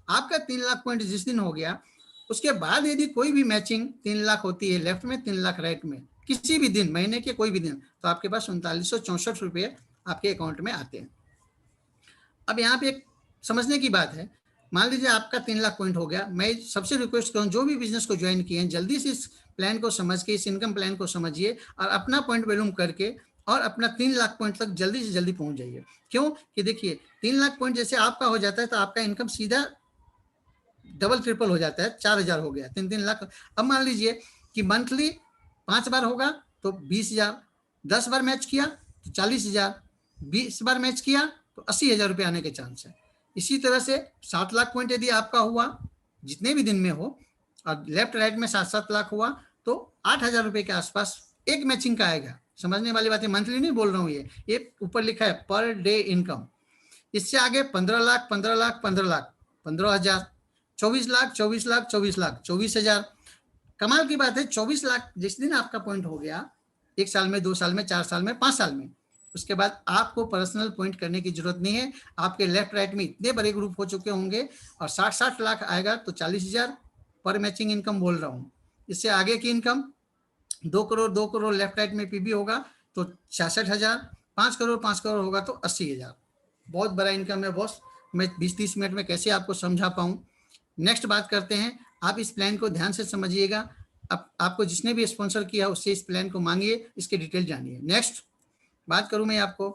आपका 3 लाख पॉइंट जिस दिन हो गया, उसके बाद यदि कोई भी मैचिंग 3 लाख होती है लेफ्ट में, 3 लाख राइट में, किसी भी दिन, महीने के कोई भी दिन, तो आपके पास 3964 रुपये आपके अकाउंट में आते हैं। अब यहाँ पे एक समझने की बात है, मान लीजिए आपका 3 लाख पॉइंट हो गया। मैं सबसे रिक्वेस्ट करूँ, जो भी बिजनेस को ज्वाइन किए हैं, जल्दी से इस प्लान को समझ के, इस इनकम प्लान को समझिए और अपना पॉइंट वैल्यूम करके और अपना 3 लाख पॉइंट तक जल्दी से जल्दी पहुंच जाइए। क्यों कि देखिए 3 लाख पॉइंट जैसे आपका हो जाता है तो आपका इनकम सीधा डबल ट्रिपल हो जाता है, 4,000 हो गया, 3 लाख। अब मान लीजिए कि मंथली 5 बार होगा तो 20,000, 10 बार मैच किया तो 40,000, 20 बार मैच किया तो 80,000 रुपये आने के चांस है। इसी तरह से 7 लाख पॉइंट यदि आपका हुआ जितने भी दिन में हो और लेफ्ट राइट में 7-7 लाख हुआ तो 8,000 रुपये के आसपास एक मैचिंग का आएगा। समझने वाली बात है, मंथली नहीं बोल रहा हूँ, ये ऊपर लिखा है पर डे इनकम। इससे आगे 15 लाख 15 लाख 15 लाख 15,000, 24 लाख 24 लाख 24 लाख 24,000। कमाल की बात है 24 लाख जिस दिन आपका पॉइंट हो गया, 1 साल में, 2 साल में, 4 साल में, 5 साल में, उसके बाद आपको पर्सनल पॉइंट करने की जरूरत नहीं है। आपके लेफ्ट राइट में इतने बड़े ग्रुप हो चुके होंगे और 60-60 लाख आएगा तो 40,000 पर मैचिंग इनकम बोल रहा हूँ। इससे आगे की इनकम 2 करोड़ लेफ्ट राइट में पीबी होगा तो 66,000, 5 करोड़ होगा तो 80,000। बहुत बड़ा इनकम है बॉस। मैं 20-30 मिनट में कैसे आपको समझा पाऊँ। नेक्स्ट बात करते हैं, आप इस प्लान को ध्यान से समझिएगा। अब आपको जिसने भी स्पॉन्सर किया उससे इस प्लान को मांगिए, इसके डिटेल जानिए। नेक्स्ट बात करूं मैं आपको,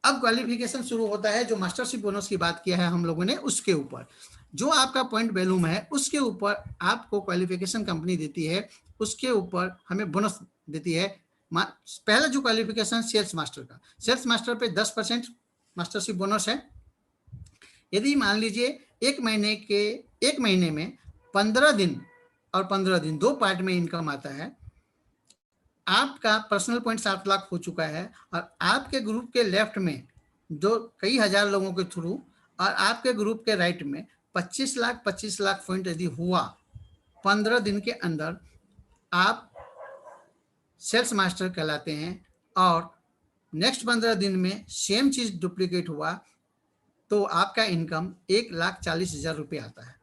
अब क्वालिफिकेशन शुरू होता है जो मास्टरशिप बोनस की बात किया है हम लोगों ने, उसके ऊपर जो आपका पॉइंट वैल्यूम है उसके ऊपर आपको क्वालिफिकेशन कंपनी देती है, उसके ऊपर हमें बोनस देती है। पहला जो क्वालिफिकेशन सेल्स मास्टर का, सेल्स मास्टर पे 10% मास्टरशिप बोनस है। यदि मान लीजिए एक महीने में 15 दिन और 15 दिन 2 पार्ट में इनकम आता है, आपका पर्सनल पॉइंट 7 लाख हो चुका है और आपके ग्रुप के लेफ्ट में जो कई हजार लोगों के थ्रू और आपके ग्रुप के राइट में 25 लाख पॉइंट यदि हुआ 15 दिन के अंदर, आप सेल्स मास्टर कहलाते हैं। और नेक्स्ट 15 दिन में सेम चीज डुप्लीकेट हुआ तो आपका इनकम 1,40,000 रुपये आता है।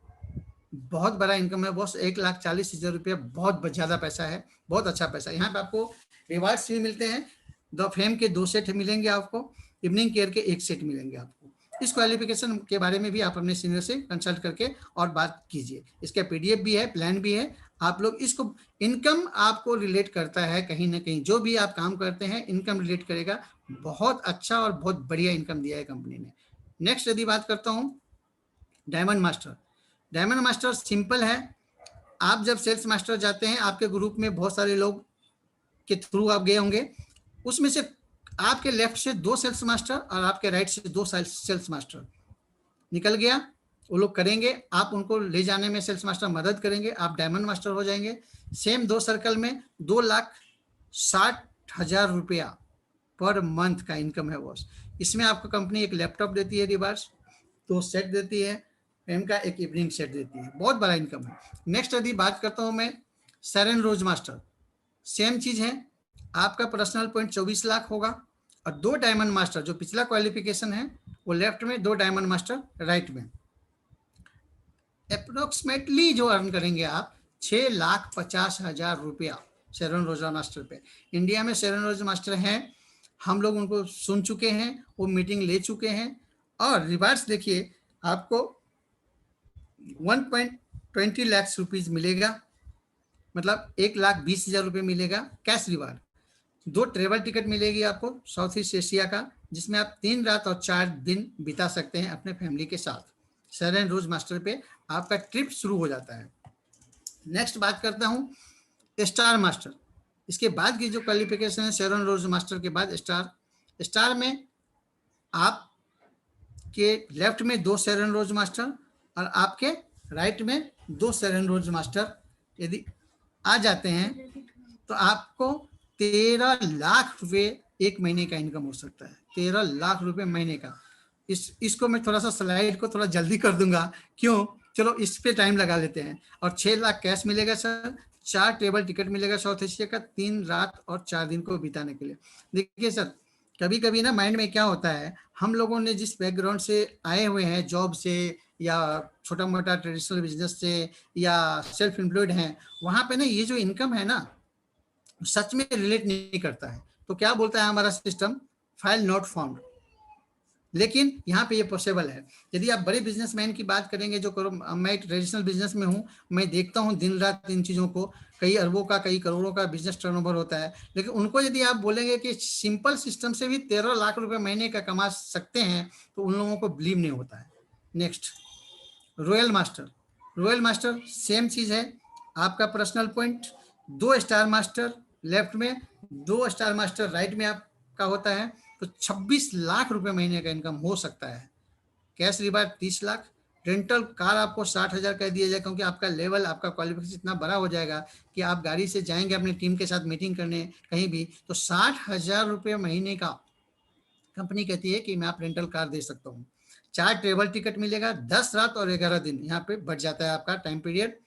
बहुत बड़ा इनकम है बॉस, 1,40,000 रुपये बहुत ज्यादा पैसा है, बहुत अच्छा पैसा है। यहाँ पे आपको रिवार्ड्स भी मिलते हैं, द फेम के 2 सेट मिलेंगे आपको, इवनिंग केयर के 1 सेट मिलेंगे आपको। इस क्वालिफिकेशन के बारे में भी आप अपने सीनियर से कंसल्ट करके और बात कीजिए। इसका पीडीएफ भी है, प्लान भी है। आप लोग इसको, इनकम आपको रिलेट करता है कहीं ना कहीं, जो भी आप काम करते हैं इनकम रिलेट करेगा। बहुत अच्छा और बहुत बढ़िया इनकम दिया है कंपनी ने। नेक्स्ट यदि बात करता हूँ diamond master. Diamond master simple है, आप जब सेल्स मास्टर जाते हैं आपके ग्रुप में बहुत सारे लोग के थ्रू आप गए होंगे, उसमें से आपके लेफ्ट से 2 सेल्स मास्टर और आपके राइट से 2 सेल्स मास्टर निकल गया, वो लोग करेंगे, आप उनको ले जाने में सेल्स मास्टर मदद करेंगे, आप डायमंड मास्टर हो जाएंगे। सेम 2 सर्कल में 2,60,000 रुपया पर मंथ का इनकम है बॉस। इसमें आपको कंपनी एक लैपटॉप देती है, रिवार्ड्स 2 सेट देती है, पेन का एक इवनिंग सेट देती है। बहुत बड़ा इनकम है। नेक्स्ट यदि बात करता हूं मैं सेरेन रोज मास्टर, सेम चीज है, आपका पर्सनल पॉइंट 24 लाख होगा और 2 डायमंड मास्टर, जो पिछला क्वालिफिकेशन है वो लेफ्ट में, 2 डायमंड मास्टर राइट में। अप्रोक्सीमेटली जो अर्न करेंगे आप 6,50,000 रुपया सेरेन रोज मास्टर पे। इंडिया में सेरेन रोज मास्टर हैं, हम लोग उनको सुन चुके हैं, वो मीटिंग ले चुके हैं। और रिवार्ड्स देखिए, आपको 1.20 लाख रुपीज मिलेगा, मतलब 1,20,000 रुपये मिलेगा कैश रिवार्ड। 2 ट्रेवल टिकट मिलेगी आपको साउथ ईस्ट एशिया का, जिसमें आप 3 रात और 4 दिन बिता सकते हैं अपने फैमिली के साथ। सेरेन रोज मास्टर पे आपका ट्रिप शुरू हो जाता है। नेक्स्ट बात करता हूँ स्टार मास्टर। इसके बाद की जो क्वालिफिकेशन है सेरेन रोज मास्टर के बाद स्टार में आपके लेफ्ट में 2 सेरेन रोज मास्टर और आपके राइट में 2 सेरेन रोज मास्टर यदि आ जाते हैं तो आपको 13 लाख रुपए 1 महीने का इनकम हो सकता है। 13 लाख रुपए महीने का। इसको मैं थोड़ा सा स्लाइड को थोड़ा जल्दी कर दूंगा, क्यों, चलो इस पे टाइम लगा लेते हैं। और 6 लाख कैश मिलेगा सर, 4 टेबल टिकट मिलेगा साउथ एशिया का, 3 रात और 4 दिन को बिताने के लिए। देखिए सर, कभी कभी ना माइंड में क्या होता है, हम लोगों ने जिस बैकग्राउंड से आए हुए हैं, जॉब से या छोटा मोटा ट्रेडिशनल बिजनेस से या सेल्फ एम्प्लॉयड हैं, वहाँ पे ना ये जो इनकम है ना सच में रिलेट नहीं करता है। तो क्या बोलता है हमारा सिस्टम, फाइल नॉट फाउंड। लेकिन यहाँ पे ये पॉसिबल है। यदि आप बड़े बिजनेसमैन की बात करेंगे, जो करो, मैं ट्रेडिशनल बिजनेस में हूँ, मैं देखता हूँ दिन रात इन चीज़ों को, कई अरबों का कई करोड़ों का बिजनेस टर्नओवर होता है, लेकिन उनको यदि आप बोलेंगे कि सिंपल सिस्टम से भी 13 लाख रुपए महीने का कमा सकते हैं, तो उन लोगों को बिलीव नहीं होता है। Next, royal master. Royal master same चीज़ है, आपका personal point, 2 star master left में, 2 स्टार मास्टर राइट में आपका होता है, तो 26 लाख रुपए महीने का इनकम हो सकता है। Cash reward 30 lakh, rental car आपको 60,000 कह दिया जाए, क्योंकि आपका लेवल, आपका क्वालिफिकेशन इतना बड़ा हो जाएगा कि आप गाड़ी से जाएंगे अपनी टीम के साथ मीटिंग करने कहीं भी, तो 60,000 रुपये महीने का कंपनी कहती है कि मैं आप रेंटल कार दे सकता हूँ। 4 ट्रेवल टिकट मिलेगा, 10 रात और 11 दिन यहाँ पे बढ़ जाता है आपका टाइम पीरियड।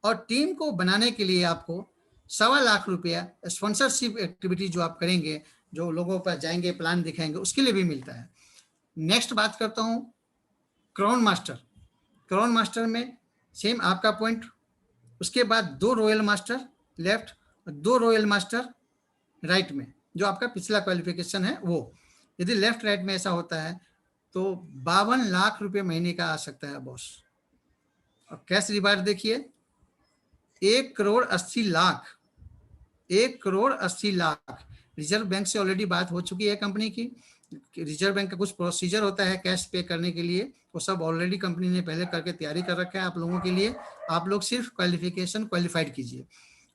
और टीम को बनाने के लिए आपको 1.25 लाख रुपया स्पॉन्सरशिप एक्टिविटी जो आप करेंगे, जो लोगों पर जाएंगे, प्लान दिखाएंगे, उसके लिए भी मिलता है। नेक्स्ट बात करता हूँ क्राउन मास्टर। क्राउन मास्टर में सेम आपका पॉइंट, उसके बाद 2 रॉयल मास्टर लेफ्ट और 2 रॉयल मास्टर राइट में, जो आपका पिछला क्वालिफिकेशन है वो। यदि लेफ्ट राइट में ऐसा होता है तो 52 लाख रुपए महीने का आ सकता है बॉस। और कैश रिवार्ड देखिए, 1 करोड़ 80 लाख, 1 करोड़ 80 लाख। रिजर्व बैंक से ऑलरेडी बात हो चुकी है कंपनी की, रिजर्व बैंक का कुछ प्रोसीजर होता है कैश पे करने के लिए, वो सब ऑलरेडी कंपनी ने पहले करके तैयारी कर रखा है आप लोगों के लिए। आप लोग सिर्फ क्वालिफिकेशन क्वालिफाइड कीजिए,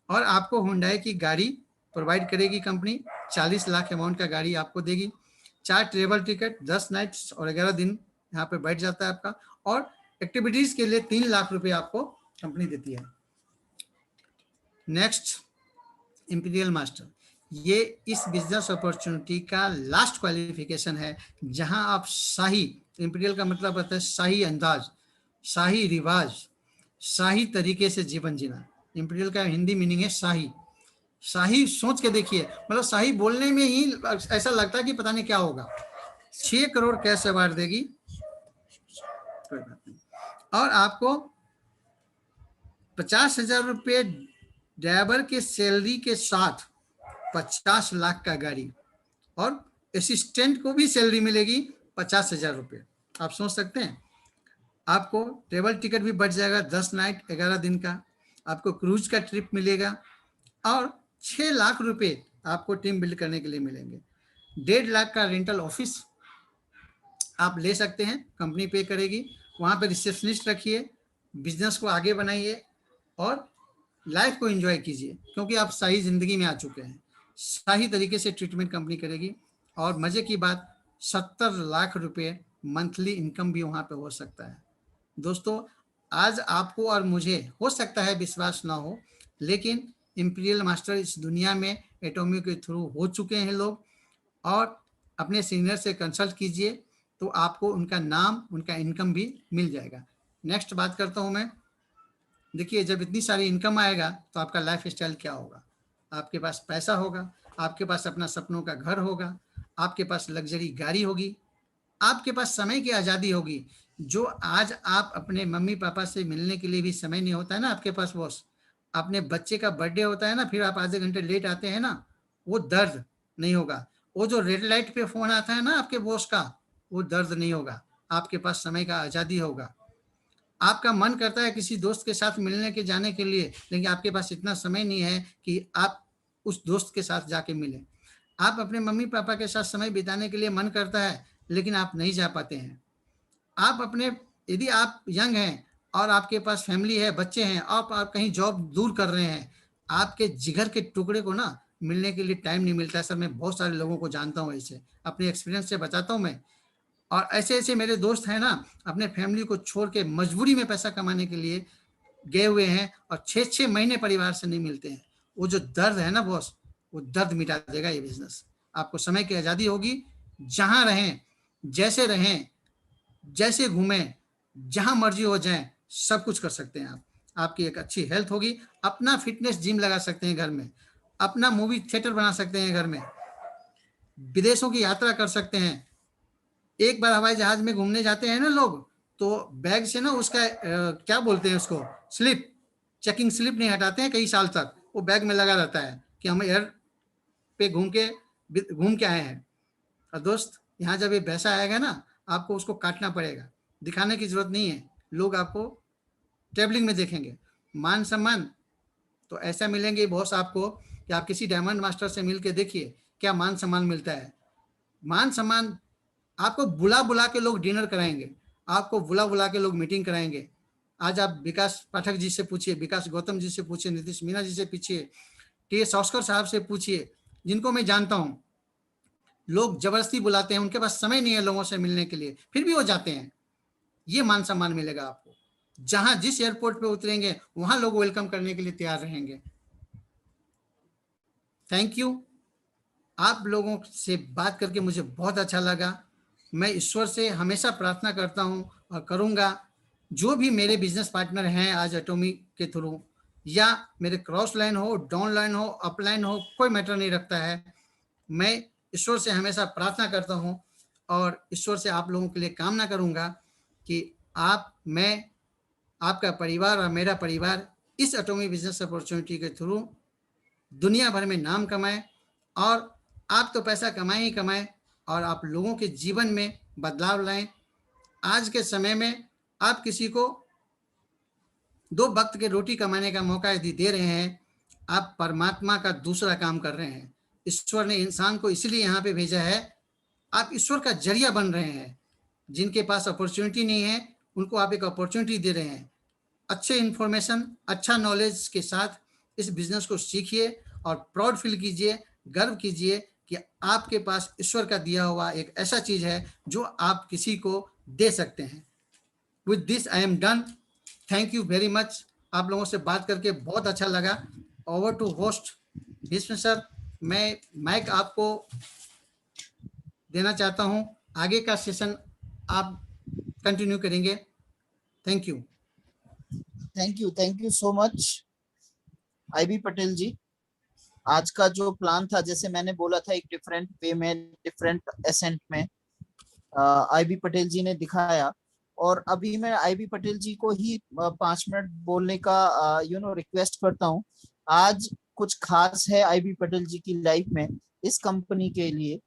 और आपको हुंडई की गाड़ी प्रोवाइड करेगी कंपनी, 40 लाख अमाउंट का गाड़ी आपको देगी। 4 ट्रेवल टिकट, 10 नाइट्स और 11 दिन यहाँ पे बैठ जाता है आपका, और एक्टिविटीज के लिए 3 लाख रुपए आपको कंपनी देती है। Next, imperial master. ये इस बिजनेस अपॉर्चुनिटी का लास्ट क्वालिफिकेशन है, जहां आप शाही, इंपीरियल का मतलब होता है शाही अंदाज, शाही रिवाज, शाही तरीके से जीवन जीना। इंपीरियल का हिंदी मीनिंग है शाही। शाही सोच के देखिए, मतलब शाही बोलने में ही ऐसा लगता है कि पता नहीं क्या होगा। 6 करोड़ कैश अवार्ड देगी, कोई बात नहीं, और आपको 50,000 रुपये ड्राइवर के सैलरी के साथ 50 लाख का गाड़ी, और असिस्टेंट को भी सैलरी मिलेगी 50,000 रुपये। आप सोच सकते हैं, आपको ट्रेवल टिकट भी बढ़ जाएगा, 10 नाइट 11 दिन का, आपको क्रूज का ट्रिप मिलेगा, और 6 लाख रुपए आपको टीम बिल्ड करने के लिए मिलेंगे। 1.5 लाख का रेंटल ऑफिस आप ले सकते हैं, कंपनी पे करेगी, वहाँ पे रिसेप्शनिस्ट रखिए, बिजनेस को आगे बनाइए और लाइफ को एंजॉय कीजिए, क्योंकि आप शाही जिंदगी में आ चुके हैं। शाही तरीके से ट्रीटमेंट कंपनी करेगी, और मजे की बात 70 लाख रुपए मंथली इनकम भी वहाँ पे हो सकता है। दोस्तों, आज आपको और मुझे हो सकता है विश्वास ना हो, लेकिन इंपीरियल मास्टर इस दुनिया में एटॉमी के थ्रू हो चुके हैं लोग, और अपने सीनियर से कंसल्ट कीजिए तो आपको उनका नाम, उनका इनकम भी मिल जाएगा। नेक्स्ट बात करता हूँ मैं। देखिए, जब इतनी सारी इनकम आएगा तो आपका लाइफ स्टाइल क्या होगा। आपके पास पैसा होगा, आपके पास अपना सपनों का घर होगा, आपके पास लग्जरी गाड़ी होगी, आपके पास समय की आज़ादी होगी। जो आज आप अपने मम्मी पापा से मिलने के लिए भी समय नहीं होता है ना आपके पास बॉस, अपने बच्चे का बर्थडे होता है ना, फिर आप आधे घंटे लेट आते हैं ना, वो दर्द नहीं होगा। वो जो रेड लाइट पे फोन आता है ना आपके बॉस का, वो दर्द नहीं होगा। आपके पास समय का आज़ादी होगा। आपका मन करता है किसी दोस्त के साथ मिलने के जाने के लिए, लेकिन आपके पास इतना समय नहीं है कि आप उस दोस्त के साथ जाके मिलें। आप अपने मम्मी पापा के साथ समय बिताने के लिए मन करता है, लेकिन आप नहीं जा पाते हैं। आप अपने, यदि आप यंग हैं और आपके पास फैमिली है, बच्चे हैं, आप कहीं जॉब दूर कर रहे हैं, आपके जिगर के टुकड़े को ना मिलने के लिए टाइम नहीं मिलता है। सर, मैं बहुत सारे लोगों को जानता हूँ, ऐसे अपने एक्सपीरियंस से बताता हूँ मैं। और ऐसे ऐसे मेरे दोस्त हैं ना, अपने फैमिली को छोड़ के मजबूरी में पैसा कमाने के लिए गए हुए हैं, और 6-6 महीने परिवार से नहीं मिलते हैं। वो जो दर्द है ना बॉस, वो दर्द मिटा देगा ये बिजनेस। आपको समय की आज़ादी होगी, जहाँ रहें, जैसे रहें, जैसे घूमें, जहाँ मर्जी हो जाएं, सब कुछ कर सकते हैं आप। आपकी एक अच्छी हेल्थ होगी, अपना फिटनेस जिम लगा सकते हैं घर में, अपना मूवी थिएटर बना सकते हैं घर में, विदेशों की यात्रा कर सकते हैं। एक बार हवाई जहाज में घूमने जाते हैं ना लोग, तो बैग से ना उसका क्या बोलते हैं उसको, स्लिप, चेकिंग स्लिप नहीं हटाते हैं कई साल तक, वो बैग में लगा रहता है कि हम एयर पे घूम के आए हैं। और दोस्त, यहाँ जब ये पैसा आएगा ना, आपको उसको काटना पड़ेगा, दिखाने की जरूरत नहीं है, लोग आपको ट्रेवलिंग में देखेंगे। मान सम्मान तो ऐसा मिलेंगे बॉस आपको कि आप किसी डायमंड मास्टर से मिल के देखिए क्या मान सम्मान मिलता है। मान सम्मान आपको बुला बुला के लोग डिनर कराएंगे, आपको बुला बुला के लोग मीटिंग कराएंगे। आज आप विकास पाठक जी से पूछिए, विकास गौतम जी से पूछिए, नीतीश मीना जी से पूछिए, टी.एस. ऑस्कर साहब से पूछिए, जिनको मैं जानता हूँ, लोग जबरदस्ती बुलाते हैं, उनके पास समय नहीं है लोगों से मिलने के लिए, फिर भी वो जाते हैं। ये मान सम्मान मिलेगा आपको। जहां जिस एयरपोर्ट पे उतरेंगे वहां लोग वेलकम करने के लिए तैयार रहेंगे। Thank you. आप लोगों से बात करके मुझे बहुत अच्छा लगा। मैं ईश्वर से हमेशा प्रार्थना करता हूं और करूंगा, जो भी मेरे बिजनेस पार्टनर हैं आज एटॉमी के थ्रू, या मेरे क्रॉस लाइन हो, डाउन लाइन हो, अपलाइन हो, कोई मैटर नहीं रखता है। मैं ईश्वर से हमेशा प्रार्थना करता हूं और ईश्वर से आप लोगों के लिए कामना करूंगा कि आप, मैं, आपका परिवार और मेरा परिवार इस एटॉमी बिजनेस अपॉर्चुनिटी के थ्रू दुनिया भर में नाम कमाए, और आप तो पैसा कमाए ही कमाए और आप लोगों के जीवन में बदलाव लाएं। आज के समय में आप किसी को 2 वक्त के रोटी कमाने का मौका यदि दे रहे हैं, आप परमात्मा का दूसरा काम कर रहे हैं। ईश्वर ने इंसान को इसलिए यहाँ पे भेजा है, आप ईश्वर का जरिया बन रहे हैं। जिनके पास अपॉर्चुनिटी नहीं है उनको आप एक अपॉर्चुनिटी दे रहे हैं। अच्छे इन्फॉर्मेशन, अच्छा नॉलेज के साथ इस बिजनेस को सीखिए और प्राउड फील कीजिए, गर्व कीजिए कि आपके पास ईश्वर का दिया हुआ एक ऐसा चीज है जो आप किसी को दे सकते हैं। With this I am done. Thank you very much. आप लोगों से बात करके बहुत अच्छा लगा। Over to host Bhishma sir, मैं माइक आपको देना चाहता हूं। आगे का सेशन आप कंटिन्यू करेंगे। Thank you. Thank you so much IB Patel ji. आज का जो प्लान था, जैसे मैंने बोला था, एक डिफरेंट वे में, डिफरेंट एसेंट में आईबी पटेल जी ने दिखाया। और अभी मैं आईबी पटेल जी को ही 5 मिनट बोलने का रिक्वेस्ट करता हूं। आज कुछ खास है आईबी पटेल जी की लाइफ में इस कंपनी के लिए,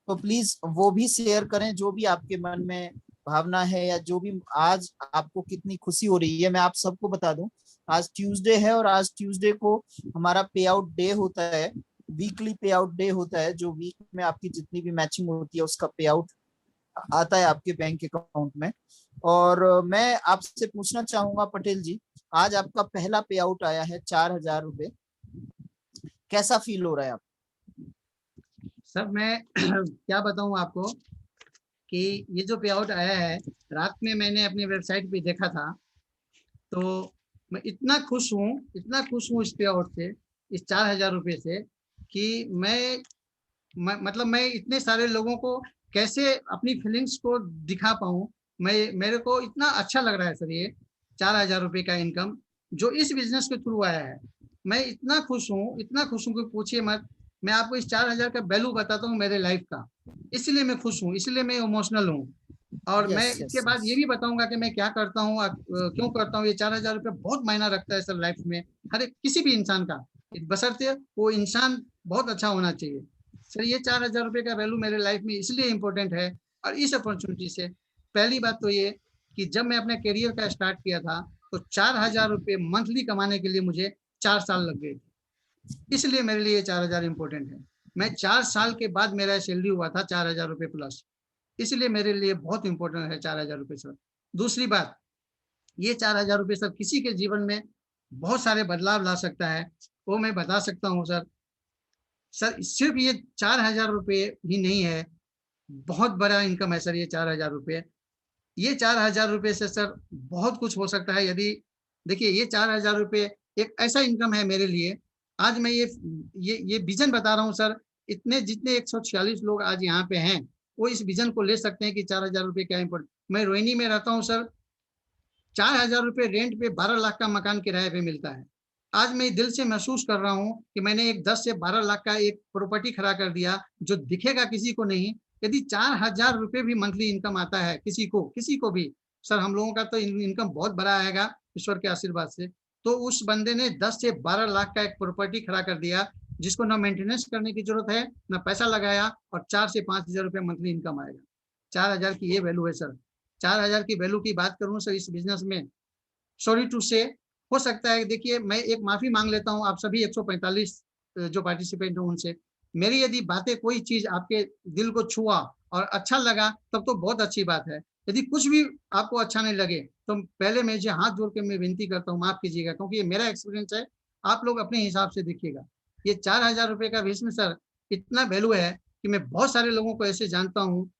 तो प्लीज वो भी शेयर करें जो भी आपके मन में भावना है, या जो भी आज आपको कितनी खुशी हो रही है। मैं आप सबको बता दूं, आज ट्यूसडे है और आज ट्यूसडे को हमारा पे आउट डे होता है, वीकली पे आउट डे होता है, जो वीक में आपकी जितनी भी मैचिंग होती है उसका पे आउट आता है आपके बैंक अकाउंट में। और मैं आपसे पूछना चाहूंगा पटेल जी, आज आपका पहला पे आउट आया है 4,000 रुपए, कैसा फील हो रहा है आप? सर मैं क्या बताऊं आपको कि ये जो पे आउट आया है, रात में मैंने अपनी वेबसाइट पे देखा था, तो मैं इतना खुश हूँ इस पे आउट से, इस 4,000 रुपये से, कि मतलब मैं इतने सारे लोगों को कैसे अपनी फीलिंग्स को दिखा पाऊँ। मेरे को इतना अच्छा लग रहा है सर, ये 4,000 रुपये का इनकम जो इस बिजनेस के थ्रू आया है। मैं इतना खुश हूँ कि पूछिए मत। मैं आपको इस 4,000 का वैल्यू बताता हूँ मेरे लाइफ का, इसलिए मैं खुश हूँ, इसलिए मैं इमोशनल हूँ। और मैं इसके बाद ये भी बताऊंगा कि मैं क्या करता हूँ, क्यों करता हूँ। ये 4,000 रुपये बहुत मायना रखता है सर लाइफ में, हर एक किसी भी इंसान का, बशर्ते वो इंसान बहुत अच्छा होना चाहिए। सर ये 4,000 रुपये का वैल्यू मेरे लाइफ में इसलिए इम्पोर्टेंट है, और इस अपॉर्चुनिटी से, पहली बात तो ये कि जब मैं अपने करियर का स्टार्ट किया था तो 4,000 रुपये मंथली कमाने के लिए मुझे 4 साल लग गए, इसलिए मेरे लिए 4,000 इम्पोर्टेंट है। मैं 4 साल के बाद मेरा सैलरी हुआ था 4,000 रुपये प्लस, इसलिए मेरे लिए बहुत इंपॉर्टेंट है 4,000 रुपये सर। दूसरी बात, ये 4,000 रुपये सर किसी के जीवन में बहुत सारे बदलाव ला सकता है, वो मैं बता सकता हूँ सर। सर सिर्फ ये 4,000 रुपये ही नहीं है, बहुत बड़ा इनकम है सर ये 4,000 रुपये। ये 4,000 रुपये से सर बहुत कुछ हो सकता है। यदि देखिए, ये 4,000 रुपये एक ऐसा इनकम है मेरे लिए। आज मैं ये विजन बता रहा हूँ सर, इतने जितने 146 लोग आज यहाँ पे हैं, वो इस विजन को ले सकते हैं कि 4,000 रुपये क्या इम्पोर्टेंट। मैं रोहिणी में रहता हूँ सर, 4,000 रुपये रेंट पे 12 लाख का मकान किराए पे मिलता है। आज मैं दिल से महसूस कर रहा हूँ कि मैंने एक 10 से 12 लाख का एक प्रॉपर्टी खड़ा कर दिया, जो दिखेगा किसी को नहीं। यदि 4,000 रुपये भी मंथली इनकम आता है किसी को भी सर, हम लोगों का तो इनकम बहुत बड़ा आएगा ईश्वर के आशीर्वाद से। तो उस बंदे ने 10 से 12 लाख का एक प्रॉपर्टी खड़ा कर दिया, जिसको ना मेंटेनेंस करने की जरूरत है, ना पैसा लगाया, और 4 से 5,000 रुपये मंथली इनकम आएगा। 4,000 की ये वैल्यू है सर। 4,000 की वैल्यू की बात करूं सर इस बिजनेस में, सॉरी टू से, हो सकता है, देखिए मैं एक माफी मांग लेता हूं आप सभी 145 जो पार्टिसिपेंट हैं उनसे। मेरी यदि बातें कोई चीज आपके दिल को छुआ और अच्छा लगा तब तो बहुत अच्छी बात है। यदि कुछ भी आपको अच्छा नहीं लगे तो पहले मैं जो हाथ जोड़ के मैं विनती करता हूँ माफ कीजिएगा, क्योंकि ये मेरा एक्सपीरियंस है, आप लोग अपने हिसाब से देखिएगा। ये 4,000 रुपए का इसमें सर इतना वैल्यू है कि मैं बहुत सारे लोगों को ऐसे जानता हूँ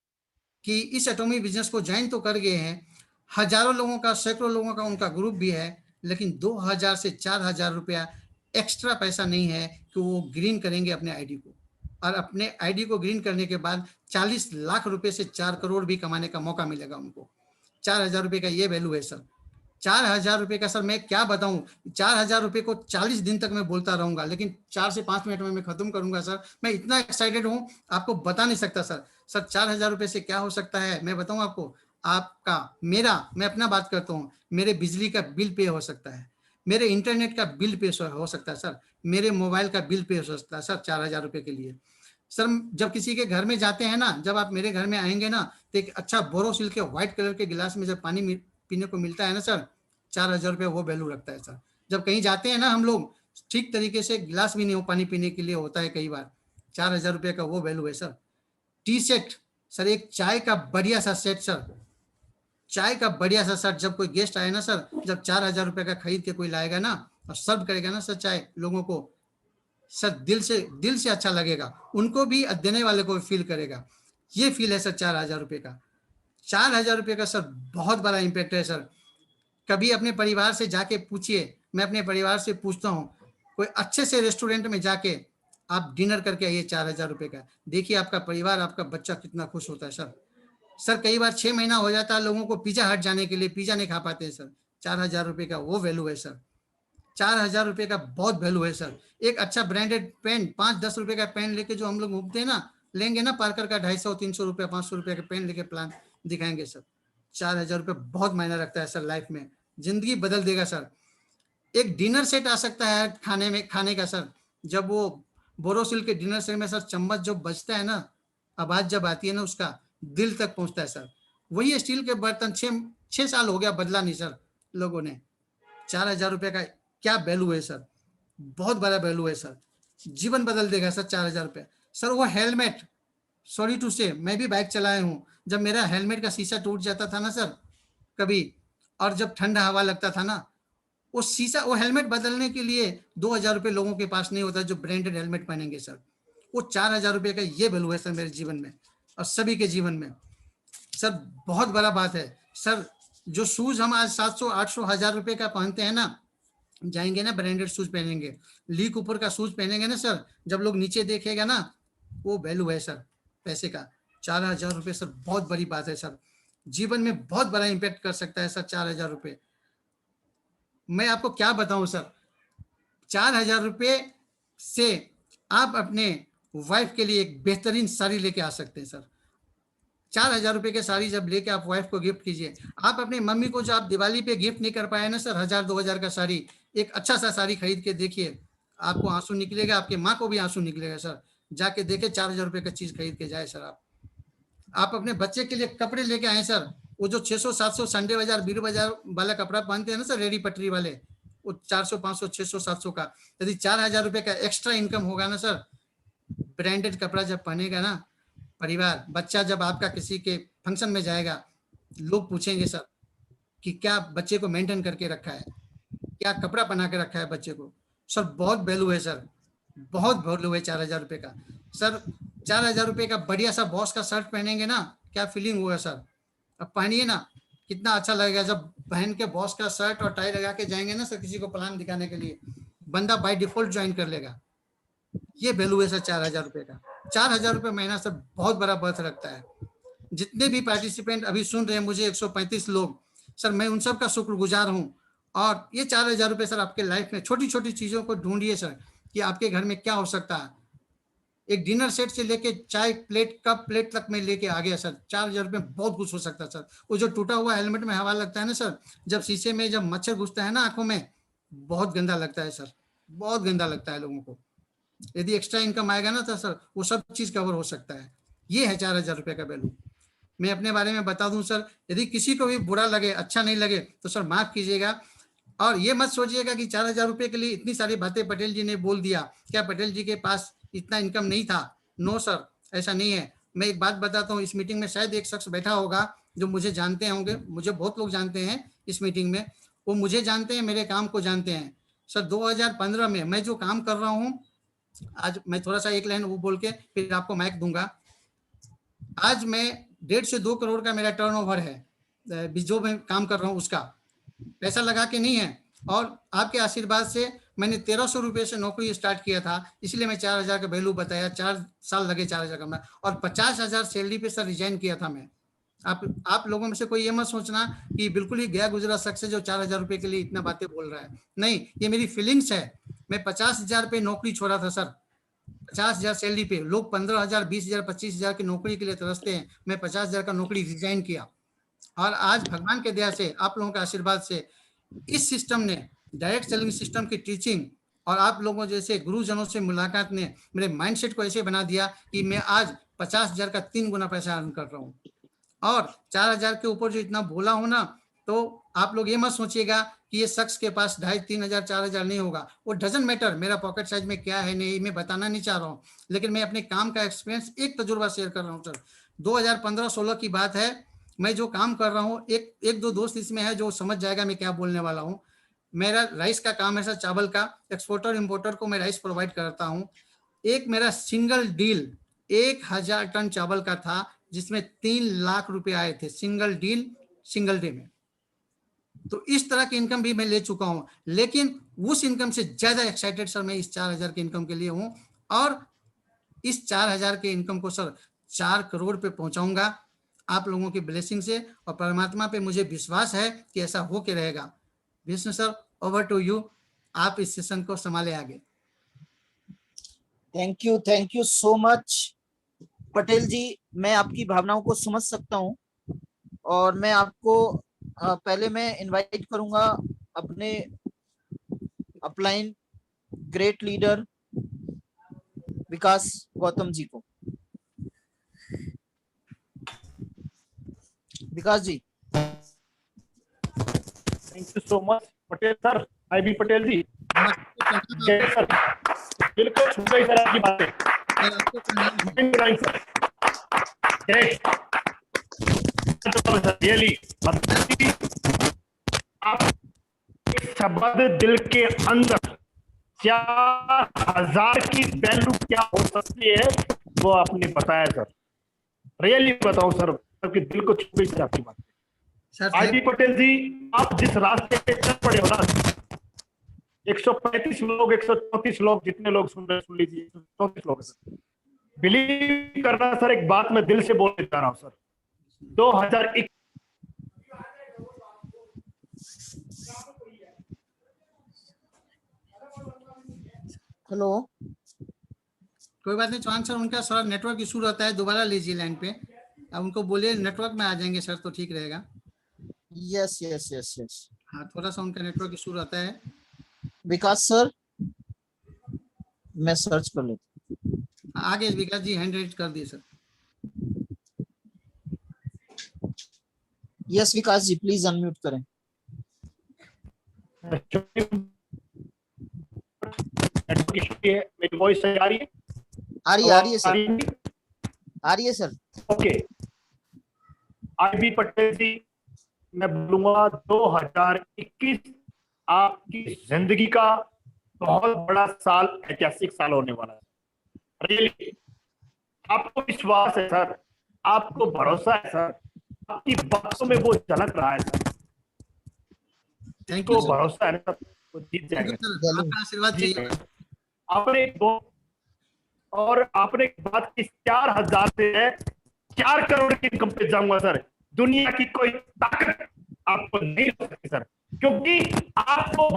कि इस एटॉमिक बिजनेस को ज्वाइन तो कर गए हैं, हजारों लोगों का, सैकड़ों लोगों का उनका ग्रुप भी है, लेकिन 2,000 से 4,000 रुपया एक्स्ट्रा पैसा नहीं है कि वो ग्रीन करेंगे अपने आईडी को, और अपने आईडी को ग्रीन करने के बाद 40 लाख रुपए से 4 करोड़ भी कमाने का मौका मिलेगा उनको। 4,000 रुपए का ये वैल्यू है सर। 4,000 रुपए का सर मैं क्या बताऊं, 4,000 रुपए को 40 दिन तक मैं बोलता रहूंगा, लेकिन 4 से 5 मिनट में मैं खत्म करूंगा सर। मैं इतना एक्साइटेड हूं आपको बता नहीं सकता सर। सर 4,000 रुपए से क्या हो सकता है मैं बताऊं आपको, आपका, मेरा, मैं अपना बात करता हूँ, मेरे बिजली का बिल पे हो सकता है, मेरे इंटरनेट का बिल पे हो सकता है सर, मेरे मोबाइल का बिल पे हो सकता है सर 4,000 रुपए के लिए। सर जब किसी के घर में जाते हैं ना, जब आप मेरे घर में आएंगे ना, तो एक अच्छा बोरोसिल के व्हाइट कलर के गिलास में जब पानी पीने को मिलता है ना सर, 4,000 रुपये वो वैल्यू रखता है सर। जब कहीं जाते हैं ना हम लोग, ठीक तरीके से गिलास भी नहीं हो पानी पीने के लिए होता है कई बार, 4,000 रुपये का वो वैल्यू है सर। टी सेट सर, एक चाय का बढ़िया सा सेट सर, चाय का बढ़िया सा सेट, जब कोई गेस्ट आए ना सर, जब 4,000 रुपये का खरीद के कोई लाएगा ना और सर्व करेगा ना सर चाय लोगों को, सर दिल से अच्छा लगेगा, उनको भी देने वाले को भी फील करेगा। ये फील है सर 4,000 रुपये का। 4,000 रुपये का सर बहुत बड़ा इम्पैक्ट है सर। कभी अपने परिवार से जाके पूछिए, मैं अपने परिवार से पूछता हूँ, कोई अच्छे से रेस्टोरेंट में जाके आप डिनर करके आइए 4,000 रुपये का, देखिए आपका परिवार, आपका बच्चा कितना खुश होता है सर। सर कई बार 6 महीना हो जाता है लोगों को पिज्जा हट जाने के लिए, पिज्जा नहीं खा पाते हैं सर। 4,000 रुपये का वो वैल्यू है सर। 4,000 रुपये का बहुत वैल्यू है सर। एक अच्छा ब्रांडेड पेन, 5-10 रुपये का पेन लेके जो हम लोग घूमते हैं ना, लेंगे ना पार्कर का 250-300 रुपये, 500 रुपये का पेन लेके प्लान दिखाएंगे सर। 4,000 रुपये बहुत मायने रखता है सर लाइफ में, जिंदगी बदल देगा सर। एक डिनर सेट आ सकता है खाने का सर, जब वो बोरोसिल के डिनर सेट में सर चम्मच जो बजता है ना, आवाज जब आती है ना उसका, दिल तक पहुंचता है सर। वही स्टील के बर्तन 6 साल हो गया बदला नहीं सर लोगों ने। 4,000 रुपये का क्या वैल्यू है सर, बहुत बड़ा वैल्यू है सर, जीवन बदल देगा सर 4,000 रुपये। सर वो हेलमेट, सॉरी टू से, मैं भी बाइक चलाया हूँ, जब मेरा हेलमेट का शीशा टूट जाता था ना सर कभी, और जब ठंडा हवा लगता था ना, वो शीशा, वो हेलमेट बदलने के लिए 2,000 रुपये लोगों के पास नहीं होता जो ब्रांडेड हेलमेट पहनेंगे सर। वो 4,000 रुपये का ये वैल्यू है सर मेरे जीवन में और सभी के जीवन में सर, बहुत बड़ा बात है सर। जो शूज हम आज 700, 800, 1,000 रुपये का पहनते हैं ना, जाएंगे ना ब्रांडेड शूज पहनेंगे, ली कूपर का शूज पहनेंगे ना सर, जब लोग नीचे देखेगा ना, वो वैल्यू है सर पैसे का। 4,000 रुपये सर बहुत बड़ी बात है सर, जीवन में बहुत बड़ा इम्पैक्ट कर सकता है सर 4,000 रुपये। मैं आपको क्या बताऊं सर, 4,000 रुपये से आप अपने वाइफ के लिए एक बेहतरीन साड़ी लेके आ सकते हैं सर। 4,000 रुपये के साड़ी जब लेके आप वाइफ को गिफ्ट कीजिए, आप अपनी मम्मी को जो आप दिवाली पे गिफ्ट नहीं कर पाए ना सर, 1,000-2,000 का साड़ी, एक अच्छा सा साड़ी खरीद के देखिए, आपको आंसू निकलेगा, आपके माँ को भी आंसू निकलेगा सर। जाके देखे 4,000 रुपये का चीज खरीद के जाए सर। आप अपने बच्चे के लिए कपड़े लेके आए सर, वो जो 600-700 संडे बाजार, बीरू बाजार वाला कपड़ा पहनते हैं ना सर, रेडी पटरी वाले, वो 400-500, 600-700 का, यदि 4,000 रुपये का एक्स्ट्रा इनकम होगा ना सर, ब्रांडेड कपड़ा जब पहनेगा ना परिवार, बच्चा जब आपका किसी के फंक्शन में जाएगा, लोग पूछेंगे सर कि क्या बच्चे को मेंटेन करके रखा है, क्या कपड़ा बना के रखा है बच्चे को। सर बहुत वैल्यू है सर, बहुत वैल्यू है 4,000 रुपये का सर। 4,000 रुपये का बढ़िया सा बॉस का शर्ट पहनेंगे ना, क्या फीलिंग होगा सर, अब पहनिए ना, कितना अच्छा लगेगा जब पहन के बॉस का शर्ट और टाई लगा के जाएंगे ना सर किसी को प्लान दिखाने के लिए, बंदा बाय डिफॉल्ट ज्वाइन कर लेगा। ये वैल्यू है सर 4,000 रुपये का। 4,000 रुपये महीना सर बहुत बड़ा बर्थ रखता है। जितने भी पार्टिसिपेंट अभी सुन रहे हैं मुझे, 135 लोग सर, मैं उन सब का शुक्रगुजार हूँ। और ये 4,000 रुपये सर आपके लाइफ में छोटी छोटी चीजों को ढूंढिए सर कि आपके घर में क्या हो सकता है। एक डिनर सेट से लेके चाय प्लेट, कप प्लेट तक में लेके आ गया सर। 4,000 रुपये बहुत कुछ हो सकता है सर। वो जो टूटा हुआ हेलमेट में हवा लगता है ना सर, जब शीशे में जब मच्छर घुसता है ना आंखों में, बहुत गंदा लगता है सर, बहुत गंदा लगता है लोगों को। यदि एक्स्ट्रा इनकम आएगा ना तो सर वो सब चीज कवर हो सकता है। ये है 4,000 रुपये का वैल्यू। मैं अपने बारे में बता दूं सर, यदि किसी को भी बुरा लगे, अच्छा नहीं लगे तो सर माफ कीजिएगा, और ये मत सोचिएगा कि 4,000 रुपए के लिए इतनी सारी बातें पटेल जी ने बोल दिया, क्या पटेल जी के पास इतना इनकम नहीं था? नो सर, ऐसा नहीं है। मैं एक बात बताता हूँ, इस मीटिंग में शायद एक शख्स बैठा होगा जो मुझे जानते होंगे, मुझे बहुत लोग जानते हैं इस मीटिंग में, वो मुझे जानते हैं, मेरे काम को जानते हैं। सर 2015 में मैं जो काम कर रहा हूँ, आज मैं थोड़ा सा एक लाइन वो बोल के फिर आपको माइक दूंगा। आज मैं 1.5 से 2 करोड़ का मेरा टर्नओवर है, जो मैं काम कर रहा हूँ उसका, पैसा लगा के नहीं है, और आपके आशीर्वाद से मैंने 1,300 रुपये से नौकरी स्टार्ट किया था, इसलिए मैं 4,000 का वैल्यू बताया, 4 साल लगे 4,000 का मैं, और 50,000 सैलरी पे सर रिजाइन किया था मैं। आप लोगों में से कोई ये मत सोचना कि बिल्कुल ही गया गुजरा शख्स है जो 4,000 रुपये के लिए इतना बातें बोल रहा है, नहीं, ये मेरी फीलिंग्स है। मैं 50,000 पे नौकरी छोड़ा था सर, 50,000 सैलरी पे। लोग 15,000, 20,000, 25,000 की नौकरी के लिए तरसते हैं, मैं 50,000 का नौकरी रिजाइन किया, और आज भगवान के दया से, आप लोगों के आशीर्वाद से, इस सिस्टम ने, डायरेक्ट सेलिंग सिस्टम की टीचिंग और आप लोगों जैसे गुरुजनों से मुलाकात ने मेरे माइंडसेट को ऐसे बना दिया कि मैं आज 50,000 का 3 गुना पैसा अर्न कर रहा हूँ, और 4,000 के ऊपर जो इतना बोला हूं ना, तो आप लोग ये मत सोचिएगा कि ये शख्स के पास 2,500, 3,000, 4,000 नहीं होगा, वो डजंट मैटर मेरा पॉकेट साइज में क्या है नहीं, मैं बताना नहीं चाह रहा हूँ, लेकिन मैं अपने काम का एक्सपीरियंस, एक तजुर्बा शेयर कर रहा हूँ सर। 2015-16 की बात है, मैं जो काम कर रहा हूँ, एक दो दोस्त इसमें है जो समझ जाएगा मैं क्या बोलने वाला हूँ। मेरा राइस का काम है सर, चावल का, एक्सपोर्टर इंपोर्टर को मैं राइस प्रोवाइड करता हूँ। एक मेरा सिंगल डील 1,000 टन चावल का था, जिसमें 3 लाख रुपए आए थे, सिंगल डील, सिंगल डे में। तो इस तरह की इनकम भी मैं ले चुका हूं, लेकिन उस इनकम से ज्यादा एक्साइटेड सर मैं इस 4,000 के इनकम के लिए हूं, और इस 4,000 के इनकम को सर 4 करोड़ पे पहुंचाऊंगा आप लोगों की ब्लेसिंग से, और परमात्मा पे मुझे विश्वास है कि ऐसा हो के रहेगा। Vishnu sir, over to you, आप इस सेशन को संभाले आगे। Thank you so much Patel ji, मैं आपकी भावनाओं को समझ सकता हूँ, और मैं आपको पहले मैं इनवाइट करूंगा अपने upline great leader Vikas Gautam ji को। Vikas ji. Thank you so much Patel sir, I B Patel ji. Sir बिल्कुल छू गई सर आपकी बातें। रियली आप इस शब्द दिल के अंदर 4,000 की वैल्यू क्या हो सकती है वो आपने बताया सर, रियली बताओ सर, आपके दिल को छू गई सर आपकी बात। आई पटेल जी, आप जिस रास्ते पे चल पड़े हो ना, 135 लोग, 134 लोग, जितने लोग सुन रहे सुन लीजिए, 134 लोग सर। बिलीव करना सर, एक बात मैं दिल से बोलने जा रहा हूं सर, 2001 हेलो, कोई बात नहीं चौहान सर, उनका सर नेटवर्क इशू रहता है, दोबारा लीजिए लाइन पे, अब उनको बोलिए नेटवर्क में आ जाएंगे सर तो ठीक रहेगा। यस यस यस यस, हाँ, थोड़ा सा उनका नेटवर्क इशू रहता है। विकास सर, मैं सर्च कर लेता हूँ। आगे विकास जी हैंड रेज कर दिए sir. Yes Vikas ji, please unmute करें। मेरी वॉइस सही आ रही है? आ रही है सर, आ रही है सर। ओके, आई बी पटेल जी, मैं बोलूंगा 2021 आपकी जिंदगी का बहुत बड़ा साल, ऐतिहासिक साल होने वाला है। रियली आपको विश्वास है सर, आपको भरोसा है सर, आपकी बातों में वो झलक रहा है सर। थैंक यू, भरोसा है सर, वो जीत जाएंगे। आपका आशीर्वाद चाहिए। आपने और आपने बात की 4,000 से है 4 करोड़ की इनकम पे जाऊंगा सर, दुनिया की कोई ताकत आपको नहीं हो सकती सर, क्योंकि आपको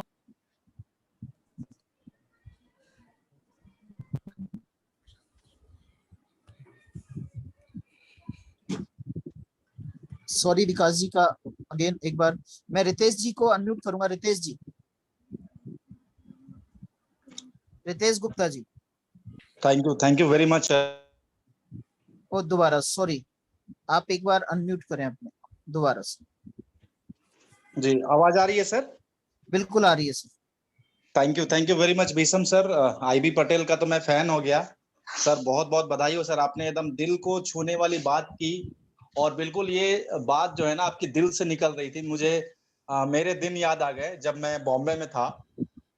सॉरी विकास जी का अगेन एक बार मैं रितेश जी को अनम्यूट करूंगा। Ritesh ji, Ritesh Gupta ji. Thank you very much. ओ दोबारा सॉरी, आप एक बार अनम्यूट करें अपने दोबारा से। जी, आवाज आ रही है सर? बिल्कुल आ रही है sir. Thank you very much Bhisham sir. IB Patel का तो मैं फैन हो गया सर। बहुत बहुत बधाई हो सर, आपने एकदम दिल को छूने वाली बात की। और बिल्कुल ये बात जो है ना आपकी दिल से निकल रही थी। मुझे मेरे दिन याद आ गए जब मैं बॉम्बे में था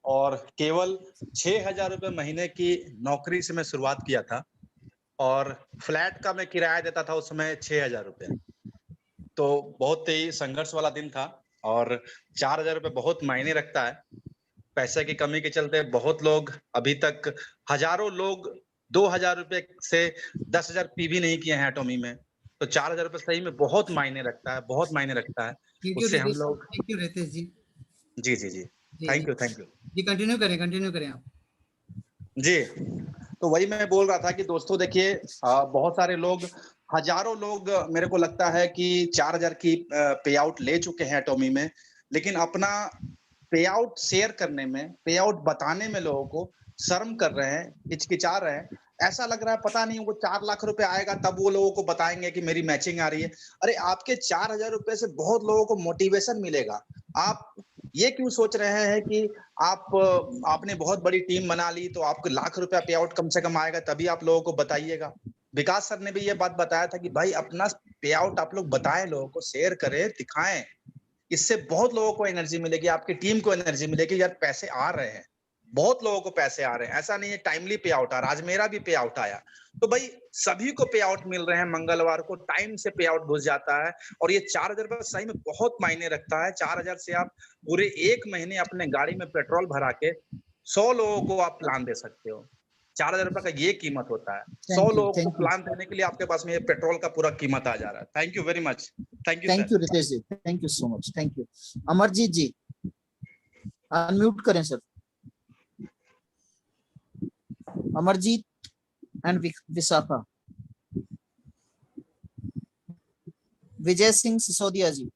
और केवल 6,000 रुपये महीने की नौकरी से मैं शुरुआत किया था और फ्लैट का मैं किराया देता था उस समय 6,000 रुपये। तो बहुत ही संघर्ष वाला दिन था और 4,000 रुपये बहुत मायने रखता है। पैसे की कमी के चलते बहुत लोग अभी तक, हजारों लोग 2,000 रुपये से 10,000 पी भी नहीं किए हैं एटॉमी में। तो 4,000 रुपये सही में बहुत मायने रखता है, बहुत मायने रखता है। उससे हम लोग, थैंक यू रितेश जी। जी जी जी, थैंक यू जी, कंटिन्यू करें आप जी। तो वही मैं बोल रहा था कि दोस्तों देखिए, बहुत सारे लोग, हजारों लोग मेरे को लगता है कि 4,000 की पे आउट ले चुके हैं एटॉमी में, लेकिन अपना पे आउट शेयर करने में, पे आउट बताने में लोगों को शर्म कर रहे हैं, हिचकिचा रहे हैं। ऐसा लग रहा है पता नहीं वो 4 लाख रुपए आएगा तब वो लोगों को बताएंगे कि मेरी मैचिंग आ रही है। अरे आपके 4,000 रुपए से बहुत लोगों को मोटिवेशन मिलेगा। आप ये क्यों सोच रहे हैं कि आपने बहुत बड़ी टीम बना ली तो आपको लाख रुपया पे आउट कम से कम आएगा तभी आप लोगों को बताइएगा। विकास सर ने भी ये बात बताया था कि भाई अपना पे आउट आप लोग बताएं, लोगों को शेयर करें, दिखाएं। इससे बहुत लोगों को एनर्जी मिलेगी, आपकी टीम को एनर्जी मिलेगी। यार पैसे आ रहे हैं, बहुत लोगों को पैसे आ रहे हैं, ऐसा नहीं है टाइमली पे आउट आ रहा। आज मेरा भी पे आउट आया। तो भाई सभी को पे आउट मिल रहे हैं, मंगलवार को टाइम से पे आउट घुस जाता है। और ये 4,000 रुपये सही में बहुत मायने रखता है। 4,000 से आप पूरे 1 महीने अपने गाड़ी में पेट्रोल भरा के 100 लोगों को आप प्लान दे सकते हो। 4,000 रुपये का ये कीमत होता है। 100 लोगों को प्लान देने के लिए आपके पास में ये पेट्रोल का पूरा कीमत आ जा रहा है। Thank you very much. Thank you Ritesh ji, thank you so much, thank you. Amarjeet ji unmute करें सर। अमरजीत एंड विशाखा। विजय सिंह सिसोदिया जी,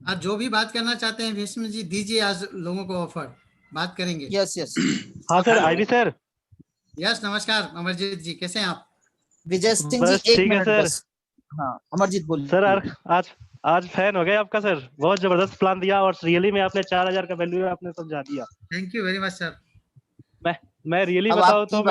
आज जो भी बात करना चाहते हैं भीष्म जी दीजिए, आज लोगों को ऑफर बात करेंगे। Yes yes. हाँ सर, आईबी सर। यस, नमस्कार अमरजीत जी, कैसे हैं आप? विजय सिंह जी, एक मिनट बस। हाँ अमरजीत बोलिए सर। आज फैन हो गए आपका सर, बहुत जबरदस्त प्लान दिया और रियली में आपने 4,000 का वैल्यू आपने समझा दिया। Thank you very much sir. मैं रियली बताऊं तो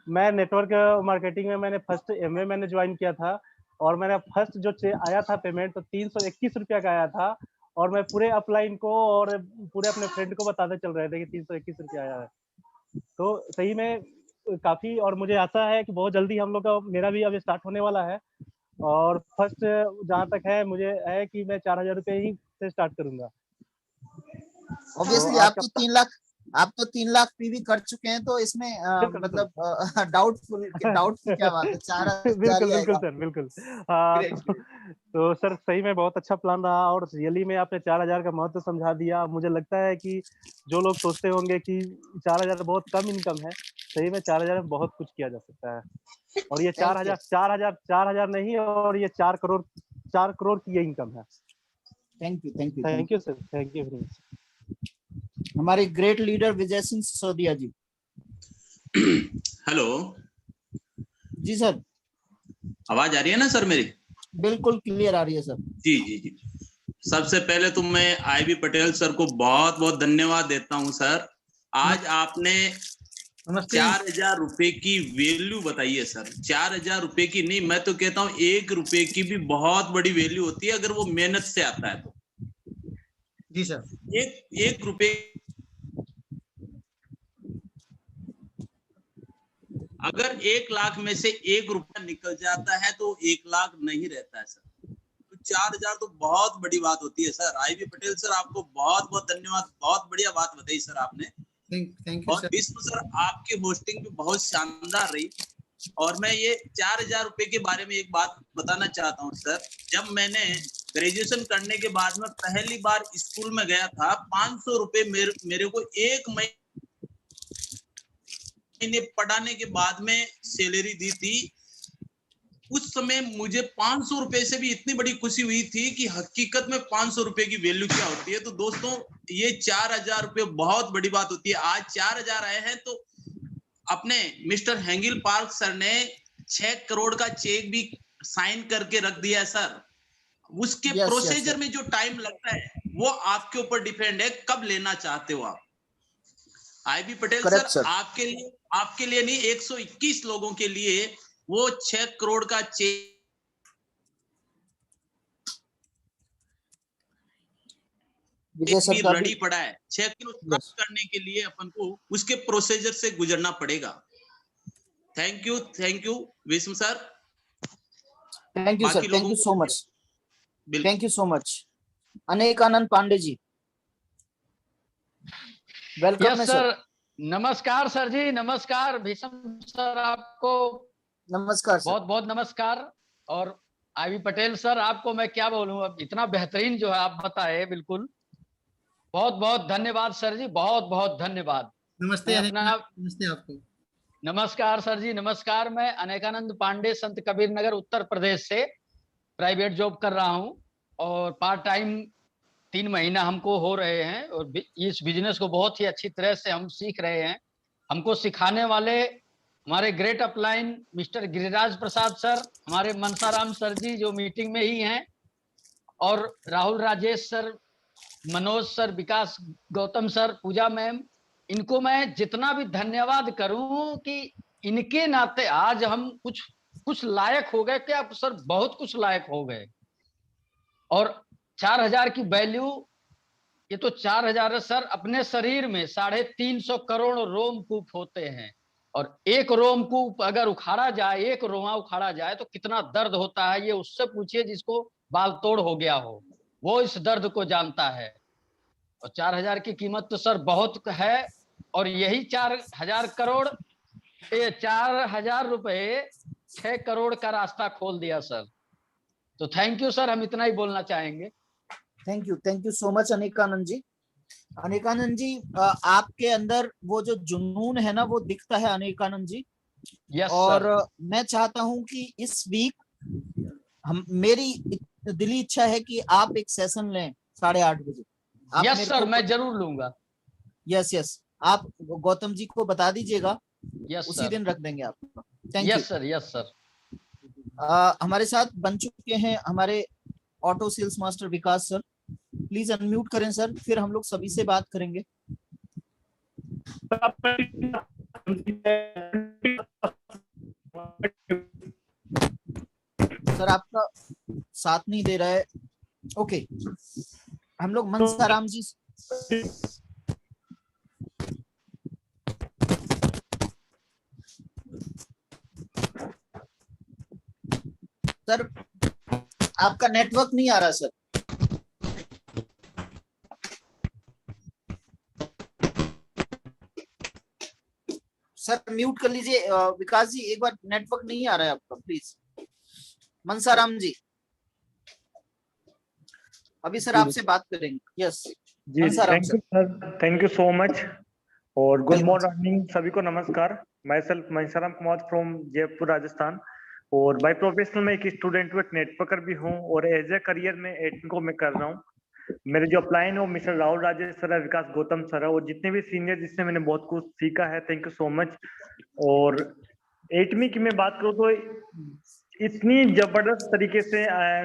मैं नेटवर्क मार्केटिंग में मैंने फर्स्ट एमए मैंने ज्वाइन किया था और मैंने फर्स्ट जो आया था पेमेंट तो 321 रुपया का आया था। और मैं पूरे अपलाइन को और पूरे अपने फ्रेंड को बताते चल रहे थे कि 321 रुपया आया है। तो सही में काफी, और मुझे आशा है कि बहुत जल्दी हम लोग का, मेरा भी अब स्टार्ट होने वाला है। और फर्स्ट जहाँ तक है मुझे है कि मैं 4,000 रुपये ही से स्टार्ट करूंगा। ऑब्वियसली आप तो 3 लाख पीवी कर चुके हैं, तो इसमें मतलब डाउटफुल क्या बात है। 4,000 बिल्कुल सर, बिल्कुल। हाँ तो सर सही में बहुत अच्छा प्लान रहा और रियली में आपने 4,000 का महत्व समझा दिया। मुझे लगता है कि जो लोग सोचते होंगे कि 4,000 बहुत कम इनकम है, सही में 4,000 में बहुत कुछ किया जा सकता है। और ये 4,000 नहीं, और ये 4 करोड़ की ये इनकम है। Thank you sir, thank you very much. हमारे ग्रेट लीडर विजय सिंह सिसोदिया जी। हेलो जी सर, आवाज आ रही है ना सर मेरी? बिल्कुल क्लियर आ रही है सर। जी जी जी। सबसे पहले तो मैं आईबी पटेल सर को बहुत बहुत धन्यवाद देता हूं सर। आज आपने 4,000 रुपए की वैल्यू बताई है सर। 4,000 रुपए की नहीं, मैं तो कहता हूं 1 रुपए की भी बहुत बड़ी वैल्यू होती है अगर वो मेहनत से आता है तो। जी सर। एक रुपए, अगर 1 लाख में से 1 रुपया निकल जाता है तो 1 लाख नहीं रहता है सर। तो 4,000 तो बहुत बड़ी बात होती है सर। आईबी पटेल सर आपको बहुत बहुत धन्यवाद, बहुत बढ़िया बात बताई सर आपने। थैंक यू और विष्णु सर आपकी होस्टिंग भी बहुत शानदार रही। और मैं ये 4,000 रुपए के बारे में एक बात बताना चाहता हूँ सर। जब मैंने ग्रेजुएशन करने के बाद में पहली बार स्कूल में गया था, 500 रुपए मेरे को 1 महीने पढ़ाने के बाद में सैलरी दी थी। उस समय मुझे 500 रुपए से भी इतनी बड़ी खुशी हुई थी कि हकीकत में 500 रुपए की वैल्यू क्या होती है। तो दोस्तों ये 4,000 रुपए बहुत बड़ी बात होती है। आज 4,000 आए हैं तो अपने मिस्टर हेंगिल पार्क सर ने 6 करोड़ का चेक भी साइन करके रख दिया है सर। उसके Yes, प्रोसीजर yes, में जो टाइम लगता है वो आपके ऊपर डिपेंड है, कब लेना चाहते हो आप। IB Patel Correct, sir sir. आपके लिए नहीं, 121 लोगों के लिए वो 6 करोड़ का चेक विजय सर भी का रेडी भी पड़ा है। 6 किलो Yes. प्राप्त करने के लिए अपन को उसके प्रोसीजर से गुजरना पड़ेगा। Thank you Vishnu sir. Thank you, sir. बाकी Thank लोगों you को so much. बिल्कुल। Thank you so much. Anekanand Pandey ji, welcome yes है सर। सर। नमस्कार सर जी, नमस्कार भीषम सर, आपको नमस्कार सर। बहुत बहुत नमस्कार। और आईवी पटेल सर, आपको मैं क्या बोलूं, अब इतना बेहतरीन जो है आप बताए, बिल्कुल बहुत बहुत धन्यवाद सर जी, बहुत बहुत धन्यवाद। नमस्ते मैं अनेक, अपना नमस्ते आपको। नमस्कार सर जी, नमस्कार। मैं अनेकानंद पांडे, संत कबीर नगर, उत्तर प्रदेश से प्राइवेट जॉब कर रहा हूं और पार्ट टाइम 3 महीना हमको हो रहे हैं और इस बिजनेस को बहुत ही अच्छी तरह से हम सीख रहे हैं। हमको सिखाने वाले हमारे ग्रेट अपलाइन मिस्टर गिरिराज प्रसाद सर, हमारे मनसाराम सर जी जो मीटिंग में ही हैं, और राहुल राजेश सर, मनोज सर, विकास गौतम सर, पूजा मैम, इनको मैं जितना भी धन्यवाद करूं कि इनके नाते आज हम कुछ कुछ लायक हो गए। क्या सर, बहुत कुछ लायक हो गए। और 4000 की वैल्यू, ये तो 4000 है सर, अपने शरीर में 350 करोड़ रोमकूप होते हैं और एक रोमकूप अगर उखाड़ा जाए, एक रोमा उखाड़ा जाए तो कितना दर्द होता है, ये उससे पूछिए जिसको बाल तोड़ हो गया हो, वो इस दर्द को जानता है। और 4000 की कीमत तो सर बहुत है, और यही 4000 करोड़, ये 4000 रुपए 6 करोड़ का रास्ता खोल दिया सर। तो थैंक यू सर, हम इतना ही बोलना चाहेंगे। थैंक यू सो मच अनेकानंद जी। अनेकानंद जी, आपके अंदर वो जो जुनून है ना, वो दिखता है अनेकानंद जी। यस और सर। मैं चाहता हूं कि इस वीक मेरी दिली इच्छा है कि आप एक सेशन लें 8:30 बजे। आप यस मेरे सर, को मैं जरूर लूंगा। यस, आप गौतम जी को बता दीजिएगा, यस उसी सर। दिन रख देंगे आपका। Thank you. Yes sir, yes sir. हमारे साथ बन चुके हैं हमारे auto sales master Vikas sir. Please unmute करें सर, फिर हम लोग सभी से बात करेंगे। सर आपका साथ नहीं दे रहा है। ओके, हम लोग मनसाराम जी। सर आपका नेटवर्क नहीं आ रहा सर। सर म्यूट कर लीजिए। विकास जी, एक बार नेटवर्क नहीं आ रहा है आपका, प्लीज। मनसाराम जी, अभी सर आपसे बात करेंगे। यस जी, Mansaram thank you sir, thank you so much और गुड मॉर्निंग सभी को। नमस्कार, मैं सेल्फ मनसाराम कुमार फ्रॉम जयपुर राजस्थान, और बाय प्रोफेशनल मैं एक स्टूडेंट हूँ, एक नेटवर्कर भी हूँ, और एज ए करियर में एडमिन को मैं कर रहा हूँ। मेरे जो अपलाइन है वो मिस्टर राहुल राजेश सर है, विकास गौतम सर है, और जितने भी सीनियर जिससे मैंने बहुत कुछ सीखा है, थैंक यू सो मच। और एटमी की मैं बात करूँ तो इतनी जबरदस्त तरीके से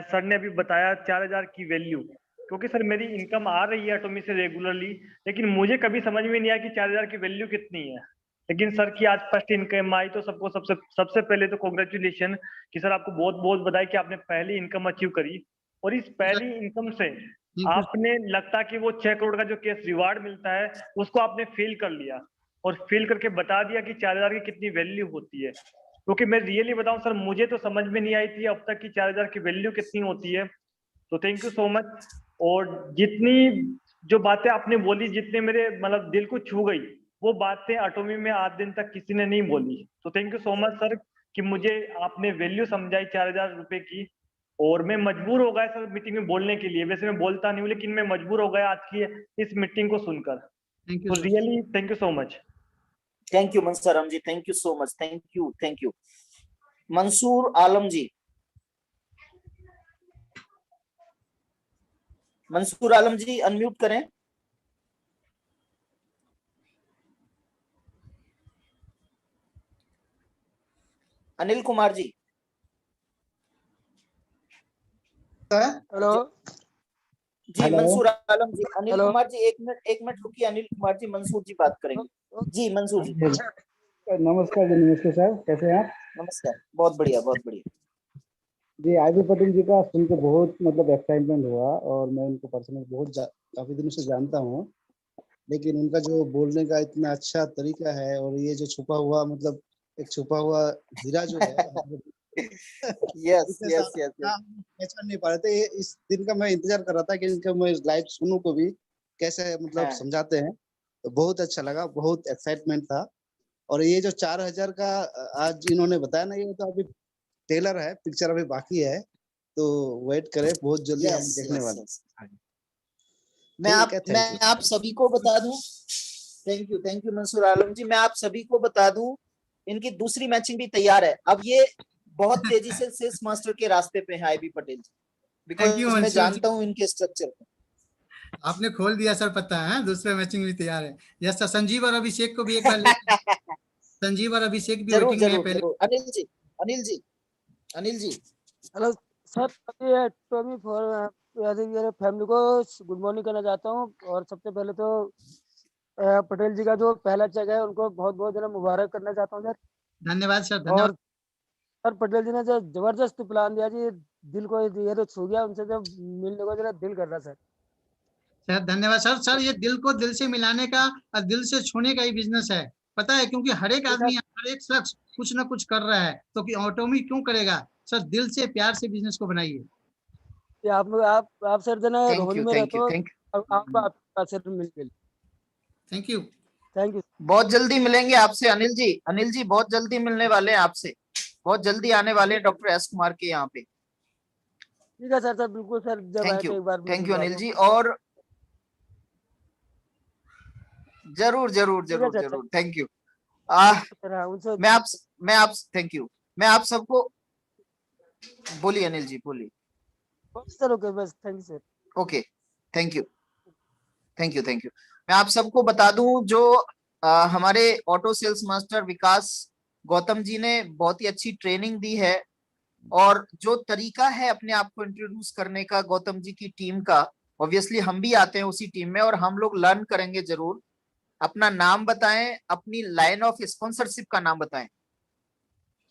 सर ने अभी बताया 4000 की वैल्यू, क्योंकि सर मेरी इनकम आ रही है एटोमी से रेगुलरली, लेकिन मुझे कभी समझ में नहीं आया कि 4000 की वैल्यू कितनी है। लेकिन सर की आज फर्स्ट इनकम आई तो सबको सबसे पहले तो कॉन्ग्रेचुलेशन कि सर आपको बहुत बहुत बधाई कि आपने पहली इनकम अचीव करी। और इस पहली इनकम से आपने लगता कि वो 6 करोड़ का जो कैश रिवार्ड मिलता है उसको आपने फील कर लिया, और फील करके बता दिया कि 4000 की कितनी वैल्यू होती है। क्योंकि मैं रियली बताऊं सर, मुझे तो समझ में नहीं आई थी अब तक कि 4000 की वैल्यू कितनी होती है। तो थैंक यू सो मच। और जितनी जो बातें आपने बोली, जितने मेरे मतलब दिल को छू गई, वो बातें एटोमी में आज दिन तक किसी ने नहीं बोली। तो thank you so much sir कि मुझे आपने वैल्यू समझाई 4000 रुपए की। और मैं मजबूर हो गया सर मीटिंग में बोलने के लिए, वैसे मैं बोलता नहीं हूँ, लेकिन मैं मजबूर हो गया आज की इस मीटिंग को सुनकर। तो really thank you so much. Thank you Mansaram ji, thank you so much. Thank you. Mansoor Alam ji, Mansoor Alam ji unmute करें। अनिल कुमार जी। हेलो जी हेलो। मंसूर आलम जी। अनिल हेलो। कुमार जी एक मिनट रुकिए। अनिल कुमार जी, मंसूर जी बात करेंगे। जी मंसूर जी। नमस्कार जी, नमस्ते सर, कैसे हैं आप? नमस्कार। बहुत बढ़िया, बहुत बढ़िया। जी, आईबी पटेल जी का सुन के बहुत मतलब एक्साइटमेंट हुआ, और मैं उनको पर्सनली काफी दिनों से जानता हूँ, लेकिन उनका जो बोलने का इतना अच्छा तरीका है, और ये जो छुपा हुआ मतलब एक छुपा हुआ हीरा जो है यस इतने यस साल यस का हम पहचान नहीं पा रहे थे। इस दिन का मैं इंतजार कर रहा था कि इनका मैं लाइव सुनूं को भी कैसे मतलब हाँ। समझाते हैं, तो बहुत अच्छा लगा, बहुत एक्साइटमेंट था। और ये जो 4000 का आज इन्होंने बताया ना, ये तो अभी ट्रेलर है, पिक्चर अभी बाकी है, तो वेट करें, बहुत जल्दी हम यस देखने यस वाले यस। हैं। मैं ठीक है, थैंक यू। आप सभी को बता दूं। थैंक यू मंसूर आलम जी। मैं आप सभी को बता दूं, इनकी दूसरी मैचिंग भी तैयार है। अब ये बहुत तेजी से सेल्स मास्टर के रास्ते पे है IB Patel ji, thank you because मैं मंसूर जी, जानता हूं इनके स्ट्रक्चर को। आपने खोल दिया सर, पता है दूसरे मैचिंग भी तैयार है। यस सर, संजीव और अभिषेक को भी एक बार ले, संजीव और अभिषेक भी जरूर वेटिंग में है जरूर पहले। जरूर। अनिल जी, अनिल जी, अनिल जी। हेलो सर, अभी टॉमी फॉर फैमिली को गुड मॉर्निंग करना चाहता हूँ। और सबसे पहले तो पटेल जी का जो पहला चेक है उनको बहुत बहुत जरा मुबारक करना चाहता हूँ सर। धन्यवाद सर, धन्यवाद। और सर पटेल जी ने जो जबरदस्त प्लान दिया जी, दिल को ये तो छू गया। उनसे जब मिलने को जरा दिल कर रहा सर। सर धन्यवाद सर। सर ये दिल को दिल से मिलाने का और दिल से छूने का ही बिजनेस है, पता है, क्योंकि हर एक जी सर, आदमी, हर एक शख्स कुछ ना कुछ कर रहा है, तो कि ऑटोमी क्यों करेगा। सर दिल से प्यार से बिजनेस को बनाइए। ये आप सर जना थैंक रोहन यू में थैंक रहते यू हो। थैंक अब आप सर मिल गए। Thank you. Thank you. बहुत जल्दी मिलेंगे आपसे अनिल जी। अनिल जी बहुत जल्दी मिलने वाले हैं आपसे। बहुत जल्दी आने वाले हैं डॉक्टर एस कुमार के यहाँ पे। ठीक है सर, सर बिल्कुल सर, जब आए थैंक तो यू, एक बार थैंक बिल्कुल यू बुला अनिल दो। जी। और जरूर जरूर ठीक है जरूर सर। जरूर, थैंक यू। आ सर हाँ, उनसे मैं आप थैंक यू। मैं आप सबको, बोलिए अनिल जी बोलिए। बस सर, ओके, बस thank you sir. Okay, thank you thank you thank you. मैं आप सबको बता दूं, जो हमारे ऑटो सेल्स मास्टर विकास गौतम जी ने बहुत ही अच्छी ट्रेनिंग दी है, और जो तरीका है अपने आप को इंट्रोड्यूस करने का गौतम जी की टीम का, ऑब्वियसली हम भी आते हैं उसी टीम में, और हम लोग लर्न करेंगे जरूर। अपना नाम बताएं, अपनी लाइन ऑफ स्पॉन्सरशिप का नाम बताएं,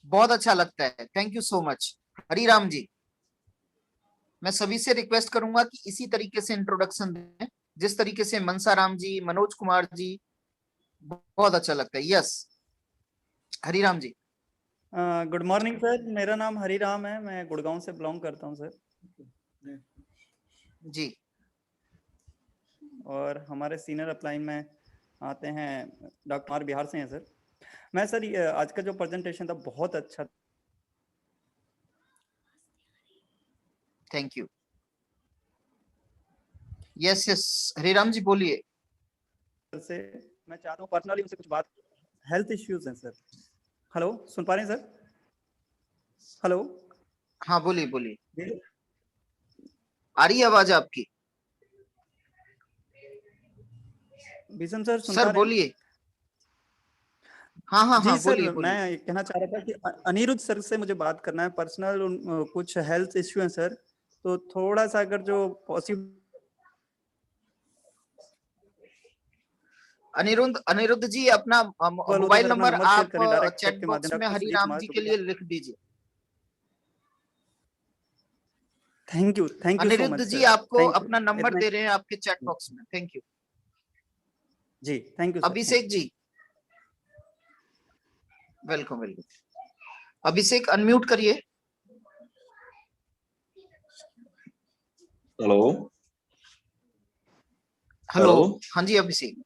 बहुत अच्छा लगता है। Thank you so much. Hariram ji, मैं सभी से रिक्वेस्ट करूंगा कि इसी तरीके से इंट्रोडक्शन दें, जिस तरीके से मनसा राम जी, मनोज कुमार जी, बहुत अच्छा लगता है। यस हरिराम जी। गुड मॉर्निंग सर, मेरा नाम हरिराम है, मैं गुड़गांव से बिलोंग करता हूं सर। जी। और हमारे सीनियर अपलाइन में आते हैं डॉक्टर कुमार, बिहार से हैं सर। मैं सर आज का जो प्रेजेंटेशन था बहुत अच्छा। Thank you. Yes yes Hariram ji बोलिए। से मैं चाहता हूँ पर्सनली उनसे कुछ बात। हेल्थ इश्यूज हैं सर। हेलो, सुन पा रहे हैं सर? हेलो। हाँ बोलिए बोलिए, आ रही है आवाज आपकी? भीषण सर सुन पा सर रहे हैं? बोलिए। हाँ हाँ जी हाँ, सर, बोलिए बोलिए। मैं ये कहना चाह रहा था कि अनिरुद्ध सर से मुझे बात करना है पर्सनल। कुछ हेल्थ इश्यू हैं सर, तो थोड़ा सा अगर जो पॉसिबल। अनिरुद्ध जी, अपना होता है मोबाइल सर, अपना नंबर नंबर शेयर आप करें डायरेक्ट चैट चैट के बॉक्स माध्यम में से। श्री हरिराम कुमार जी के शुक्ला। लिए लिख दीजिए। Thank you so Aniruddh much जी सर। आपको थैंक यू अपना नंबर इतना। दे रहे हैं आपके चैट बॉक्स में। Thank you. जी thank you sir. Abhishek ji, welcome welcome. Abhishek unmute करिए। हेलो। हेलो। हाँ जी अभिषेक,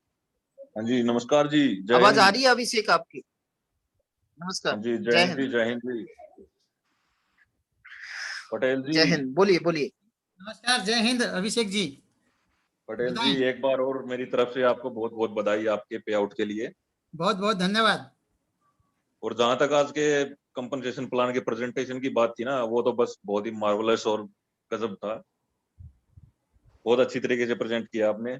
हाँ जी, नमस्कार जी, जय आवाज आ हिंद। रही है अभिषेक आपकी? नमस्कार। हाँ जी, जय जय हिंद हिंद। जी, जय हिंद जी। पटेल जी, जय हिंद, बोलिए बोलिए। नमस्कार, जय हिंद अभिषेक जी, पटेल जी, बताएं। एक बार और मेरी तरफ से आपको बहुत बहुत बधाई आपके पे आउट के लिए। बहुत बहुत धन्यवाद। और जहां तक आज के कंपनसेशन प्लान के प्रेजेंटेशन की बात थी ना, वो तो बस बहुत ही मार्वलस और गजब था। बहुत अच्छी तरीके से प्रेजेंट किया आपने।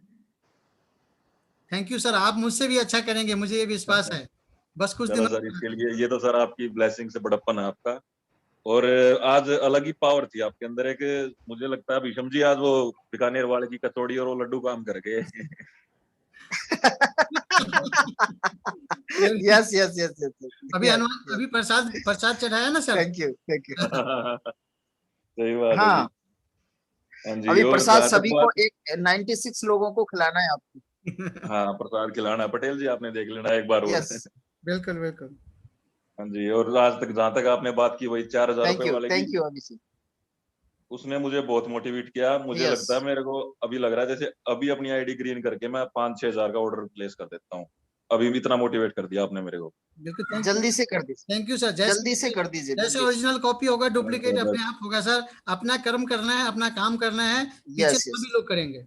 थैंक यू सर, आप मुझसे भी अच्छा करेंगे, मुझे ये विश्वास है। बस कुछ चलो दिनों सर, इसके लिए ये तो सर आपकी ब्लेसिंग से बड़प्पन है आपका। और आज अलग ही पावर थी आपके अंदर एक, मुझे लगता है भीषम जी आज वो बीकानेर वाले की कचौड़ी और वो लड्डू काम कर गए। Yes yes yes yes. अभी हनुमान अभी प्रसाद प्रसाद चढ़ाया ना sir. Thank you thank you. सही बात है हाँ जी। हाँ जी, अभी और प्रसाद जहाँ तक सभी को बात, 96 लोगों को खिलाना है आपको। हाँ प्रसाद खिलाना है। पटेल जी आपने देख लेना एक बार और। यस बिल्कुल बिल्कुल। हाँ जी, और आज तक जहाँ तक आपने बात की वही 4000 रुपए वाले की, थैंक यू अभिषेक। उसने मुझे बहुत मोटिवेट किया। मुझे Yes. लगता है, मेरे को अभी लग रहा है जैसे अभी अपनी आईडी ग्रीन करके मैं 5-6 हजार का ऑर्डर प्लेस कर देता हूँ। अभी भी इतना मोटिवेट कर दिया आपने मेरे को। बिल्कुल जल्दी से कर दीजिए, थैंक यू सर। जल्दी से कर दीजिए। जैसे ओरिजिनल कॉपी होगा डुप्लीकेट बस, अपने आप होगा सर। अपना कर्म करना है, अपना काम करना है, पीछे यस सभी यस लोग करेंगे।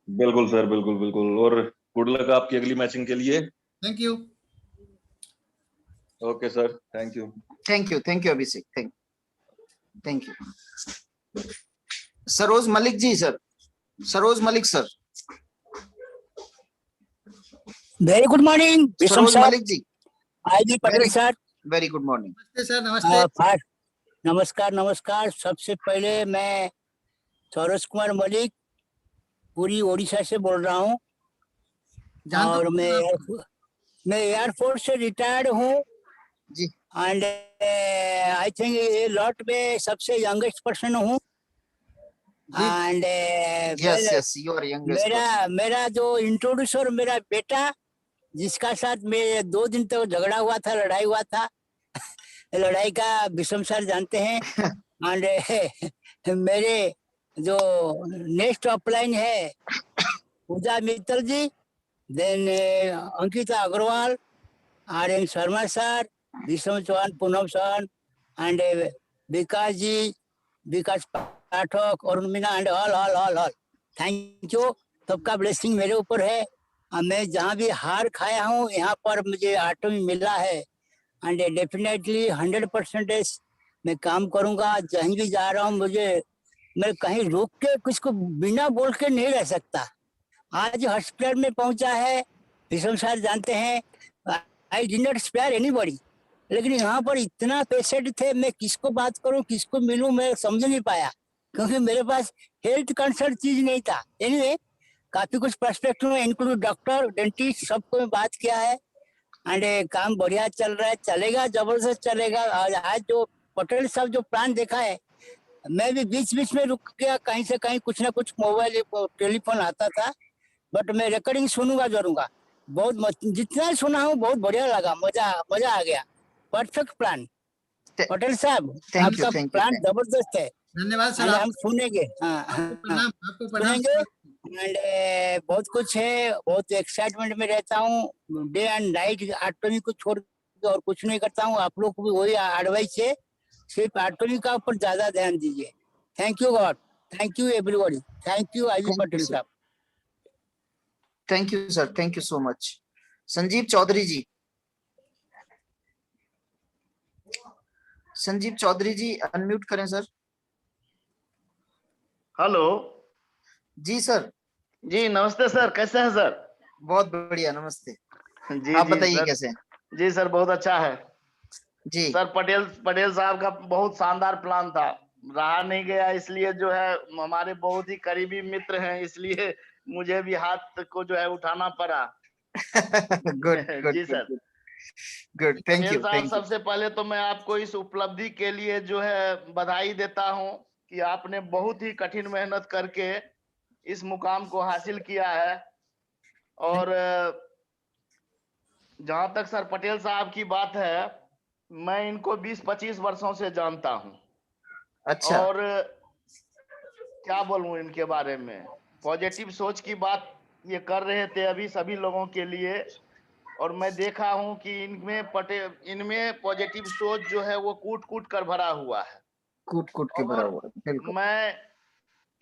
बिल्कुल सर, बिल्कुल बिल्कुल। और गुड लक आपकी अगली मैचिंग के लिए। Thank you. Okay sir, thank you. Thank you Abhishek. Thank you. Saroj Malik ji sir, Saroj Malik sir. Very good morning Visham Saroj sir, Malik ji. IB Patel sir. Very good morning. नमस्ते सर। नमस्ते। नमस्कार नमस्कार। सबसे पहले मैं सरोज कुमार मलिक पूरी ओडिशा से बोल रहा हूँ, और मैं एयरफोर्स से रिटायर्ड हूँ जी। एंड आई थिंक ये लॉट में सबसे यंगेस्ट पर्सन हूँ। And yes yes you are youngest person. मेरा जो इंट्रोड्यूसर मेरा बेटा, जिसका साथ में 2 दिन तक झगड़ा हुआ था, लड़ाई हुआ था, लड़ाई का विषम सर जानते हैं। एंड मेरे जो नेक्स्ट अपलाइन है Pooja Mittal ji, then Ankita Agarwal, RN. Sharma sir, Visham Chauhan, Poonam sir, and Vikas ji, Vikas Pathak, और Meena, and all thank you. सबका ब्लेसिंग मेरे ऊपर है। मैं जहाँ भी हार खाया हूँ, यहाँ पर मुझे ऑटो में मिला है, एंड डेफिनेटली 100% मैं काम करूंगा। जहीं भी जा रहा हूँ, मैं कहीं रुक के कुछ को बिना बोल के नहीं रह सकता। आज हॉस्पिटल में पहुंचा है, विषम सर जानते हैं, I did not spare anybody, लेकिन यहाँ पर इतना पेशेंट थे, मैं किसको बात करूं, किसको मिलूं, मैं समझ नहीं पाया, क्योंकि मेरे पास हेल्थ कंसर्न चीज नहीं था। एनीवे काफी कुछ पर्सपेक्टिव में इंक्लूड डॉक्टर, डेंटिस्ट, सबको मैं बात किया है, एंड काम बढ़िया चल रहा है, चलेगा, जबरदस्त चलेगा। आज जो पटेल साहब जो प्लान देखा है, मैं भी बीच बीच में रुक गया, कहीं से कहीं कुछ ना कुछ मोबाइल टेलीफोन आता था, बट मैं रिकॉर्डिंग सुनूंगा जरूंगा। बहुत जितना सुना हूँ बहुत बढ़िया लगा, मजा आ गया। परफेक्ट प्लान पटेल साहब, आपका प्लान जबरदस्त है। धन्यवाद सर। हम सुनेंगे, आपको प्रणाम। एंड बहुत कुछ है, बहुत एक्साइटमेंट में रहता हूँ, डे एंड नाइट आटोमी को छोड़ के और कुछ नहीं करता हूँ। आप लोग को भी वही एडवाइस है, सिर्फ आटोमी का ऊपर ज्यादा ध्यान दीजिए। Thank you God, thank you everybody, thank you IV Patel साहब। Thank you sir, thank you so much. Sanjeev Chaudhary ji, Sanjeev Chaudhary ji unmute करें सर। Hello ji sir. जी नमस्ते सर, कैसे हैं सर? बहुत बढ़िया, नमस्ते जी। आप बताइए कैसे हैं? जी सर बहुत अच्छा है जी सर। पटेल साहब का बहुत शानदार प्लान था, रहा नहीं गया, इसलिए जो है हमारे बहुत ही करीबी मित्र हैं, इसलिए मुझे भी हाथ को जो है उठाना पड़ा। गुड जी सर, गुड, थैंक यू। सबसे पहले तो मैं आपको इस उपलब्धि के लिए जो है बधाई देता हूं कि आपने बहुत ही कठिन मेहनत करके इस मुकाम को हासिल किया है। और जहां तक सर पटेल साहब की बात है, मैं इनको 20-25 वर्षों से जानता हूं। अच्छा। और क्या बोलूं इनके बारे में, पॉजिटिव सोच की बात ये कर रहे थे अभी सभी लोगों के लिए, और मैं देखा हूं कि इनमें पॉजिटिव सोच जो है वो कूट कूट कर भरा हुआ है, कूट के भरा हुआ है। बिल्कुल। मैं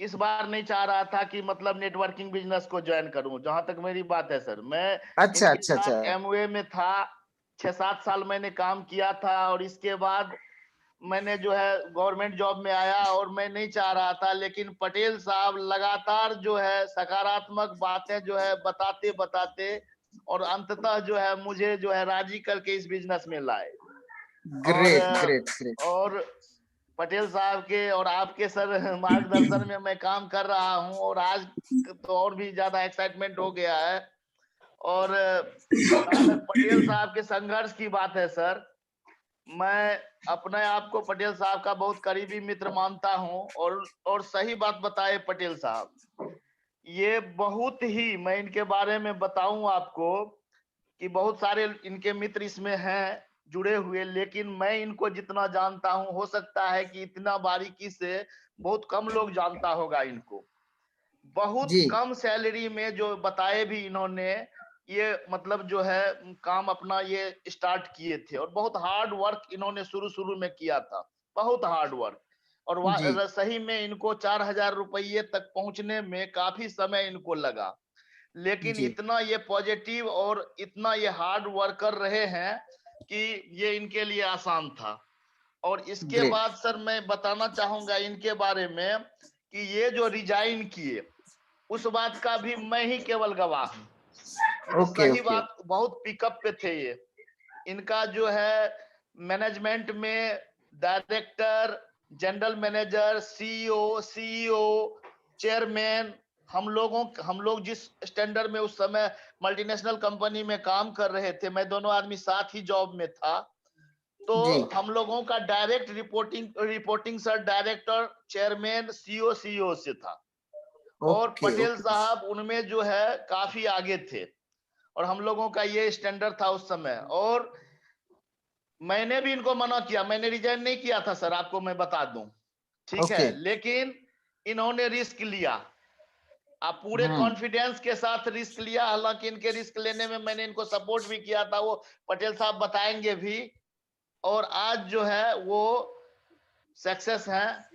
इस बार नहीं चाह रहा था कि मतलब नेटवर्किंग बिजनेस को ज्वाइन करूं, जहां तक मेरी बात है सर। मैं अच्छा। एमवे में था, 6-7 साल मैंने काम किया था, और इसके बाद मैंने जो है गवर्नमेंट जॉब में आया, और मैं नहीं चाह रहा था, लेकिन पटेल साहब लगातार जो है सकारात्मक बातें जो है बताते और अंततः जो है मुझे जो है राजी करके इस बिजनेस में लाए। Great great great. और पटेल साहब के और आपके सर मार्गदर्शन में मैं काम कर रहा हूं, और आज तो और भी ज्यादा एक्साइटमेंट हो गया है। और जहाँ तक पटेल साहब के संघर्ष की बात है सर, मैं अपने आप को पटेल साहब का बहुत करीबी मित्र मानता हूं। और सही बात बताए पटेल साहब, ये बहुत ही, मैं इनके बारे में बताऊं आपको कि बहुत सारे इनके मित्र इसमें हैं जुड़े हुए, लेकिन मैं इनको जितना जानता हूं, हो सकता है कि इतना बारीकी से बहुत कम लोग जानता होगा इनको। बहुत कम सैलरी में जो बताए भी इन्होंने, ये मतलब जो है काम अपना ये स्टार्ट किए थे, और बहुत हार्ड वर्क इन्होंने शुरू में किया था, बहुत हार्ड वर्क। और सही में इनको 4,000 रुपये तक पहुंचने में काफी समय इनको लगा, लेकिन इतना ये पॉजिटिव और इतना ये हार्ड वर्कर रहे हैं कि ये इनके लिए आसान था। और इसके बाद सर मैं बताना चाहूंगा इनके बारे में कि ये जो रिजाइन किए, उस बात का भी मैं ही केवल गवाह हूँ। सही बात, बहुत पिकअप पे थे ये। इनका जो है मैनेजमेंट में director, general manager, CEO, chairman, हम लोग जिस स्टैंडर्ड में उस समय मल्टीनेशनल कंपनी में काम कर रहे थे, मैं दोनों आदमी साथ ही जॉब में था, तो हम लोगों का direct reporting sir director, chairman, CEO से था। और पटेल साहब उनमें जो है काफी आगे थे, और हम लोगों का ये स्टैंडर्ड था उस समय। और मैंने भी इनको मना किया, मैंने रिजाइन नहीं किया था सर, आपको मैं बता दूं, ठीक है, लेकिन इन्होंने रिस्क लिया। आप पूरे कॉन्फिडेंस के साथ रिस्क लिया। हालांकि इनके रिस्क लेने में मैंने इनको सपोर्ट भी किया था, वो पटेल साहब बताएंगे भी। और आज जो है वो सक्सेस हैं।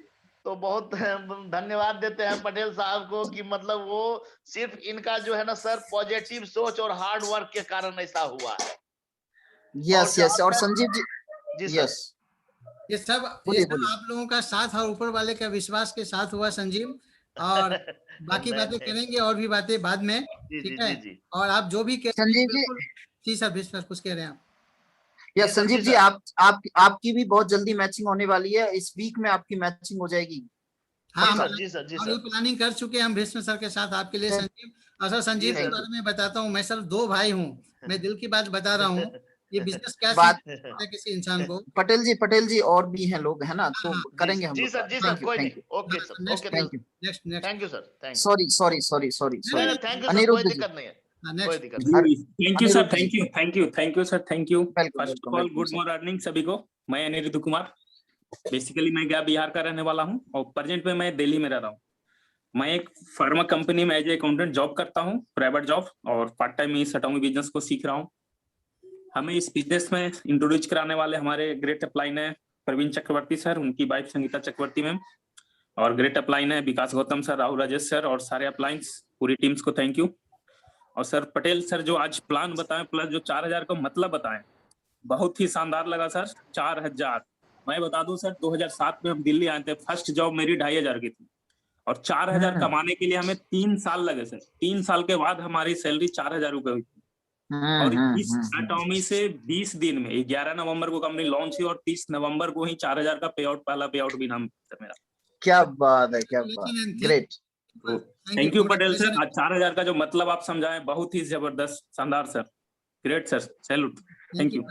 तो बहुत धन्यवाद देते हैं पटेल साहब को कि मतलब वो सिर्फ इनका जो है ना सर पॉजिटिव सोच और हार्ड वर्क के कारण ऐसा हुआ है। Yes yes. और संजीव जी, यस, ये सब आप लोगों का साथ और ऊपर वाले का विश्वास के साथ हुआ संजीव। और बाकी बातें करेंगे, और भी बातें बाद में, ठीक है। और आप जो भी संजीव जी सर, विश्वास कुछ कह रहे हैं आप? यस संजीव जी, आपकी भी बहुत जल्दी मैचिंग होने वाली है, इस वीक में आपकी मैचिंग हो जाएगी। हाँ जी सर, ये प्लानिंग कर चुके हैं हम भीष्म सर के साथ आपके लिए संजीव। और सर संजीव के बारे में बताता हूँ, मैं सर 2 भाई हूँ, मैं दिल की बात बता रहा हूँ। ये बिजनेस क्या सीखता है किसी इंसान को। पटेल जी और भी हैं लोग, है ना, तो करेंगे हम। जी सर, कोई नहीं। Okay sir, okay, thank you, thank you sir, thank you. Sorry Aniruddh ji, कोई दिक्कत नहीं है, कोई दिक्कत नहीं। Thank you sir, thank you sir, thank you. First of all good morning सभी को। मैं अनिरुद्ध कुमार, बेसिकली मैं गया बिहार का रहने वाला हूं, और प्रेजेंट में मैं दिल्ली में रह रहा हूं। मैं एक फार्मा कंपनी में एज ए अकाउंटेंट जॉब करता हूं, प्राइवेट जॉब, और पार्ट टाइम इस अटॉमिक बिजनेस को सीख रहा हूं। हमें इस बिजनेस में इंट्रोड्यूस कराने वाले हमारे ग्रेट अपलाइन है प्रवीण चक्रवर्ती सर, उनकी वाइफ संगीता चक्रवर्ती मैम, और ग्रेट अपलाइन है विकास गौतम सर, राहुल राजेश सर, और सारे अपलाइंस पूरी टीम्स को थैंक यू। और सर पटेल सर जो आज प्लान बताएं, प्लस जो 4,000 का मतलब बताएं, बहुत ही शानदार लगा सर। 4,000 मैं बता दूं सर, 2007 में हम दिल्ली आए थे, फर्स्ट जॉब मेरी 2,500 की थी, और 4,000 कमाने के लिए हमें 3 साल लगे सर। 3 साल के बाद हमारी सैलरी 4,000 रुपए हुई थी। और इस एटॉमी से 20 दिन में 11 नवंबर को कंपनी लॉन्च हुई, और 30 नवंबर को ही 4,000 का पे आउट, पहला पे आउट भी नाम मेरा। क्या बात है, क्या बात, great. Thank you Patel sir. आज 4,000 का जो मतलब आप समझाए, बहुत ही जबरदस्त, शानदार sir, great sir, salute, thank you.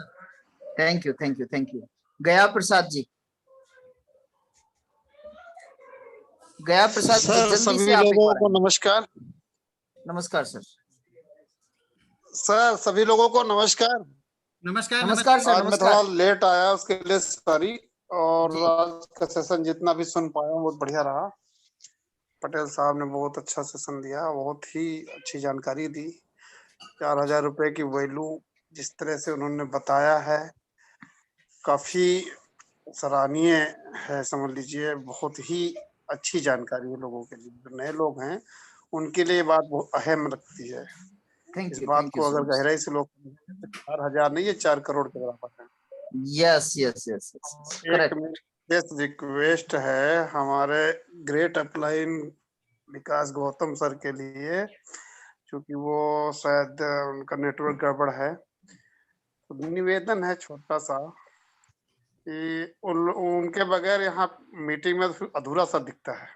Thank you. गया प्रसाद जी, गया प्रसाद सर, सभी लोगों को नमस्कार। नमस्कार सर। सर सभी लोगों को नमस्कार। नमस्कार सर। आज मैं थोड़ा लेट आया, उसके लिए सॉरी। और आज का सेशन जितना भी सुन पाया बहुत बढ़िया रहा। पटेल साहब ने बहुत अच्छा सेशन दिया, बहुत ही अच्छी जानकारी दी। 4,000 रुपए की वैल्यू जिस तरह से उन्होंने बताया है, काफी सराहनीय है, समझ लीजिए। बहुत ही अच्छी जानकारी है लोगों के लिए, जो नए लोग हैं उनके लिए बात बहुत अहम लगती है। इस बात को अगर गहराई से लोग 4,000 नहीं, ये 4 करोड़ के बराबर है। यस। एक रिक्वेस्ट है हमारे ग्रेट अपलाइन विकास गौतम सर के लिए, क्योंकि वो शायद उनका नेटवर्क गड़बड़ है। तो निवेदन है छोटा सा कि उनके बगैर यहाँ मीटिंग में अधूरा सा दिखता है।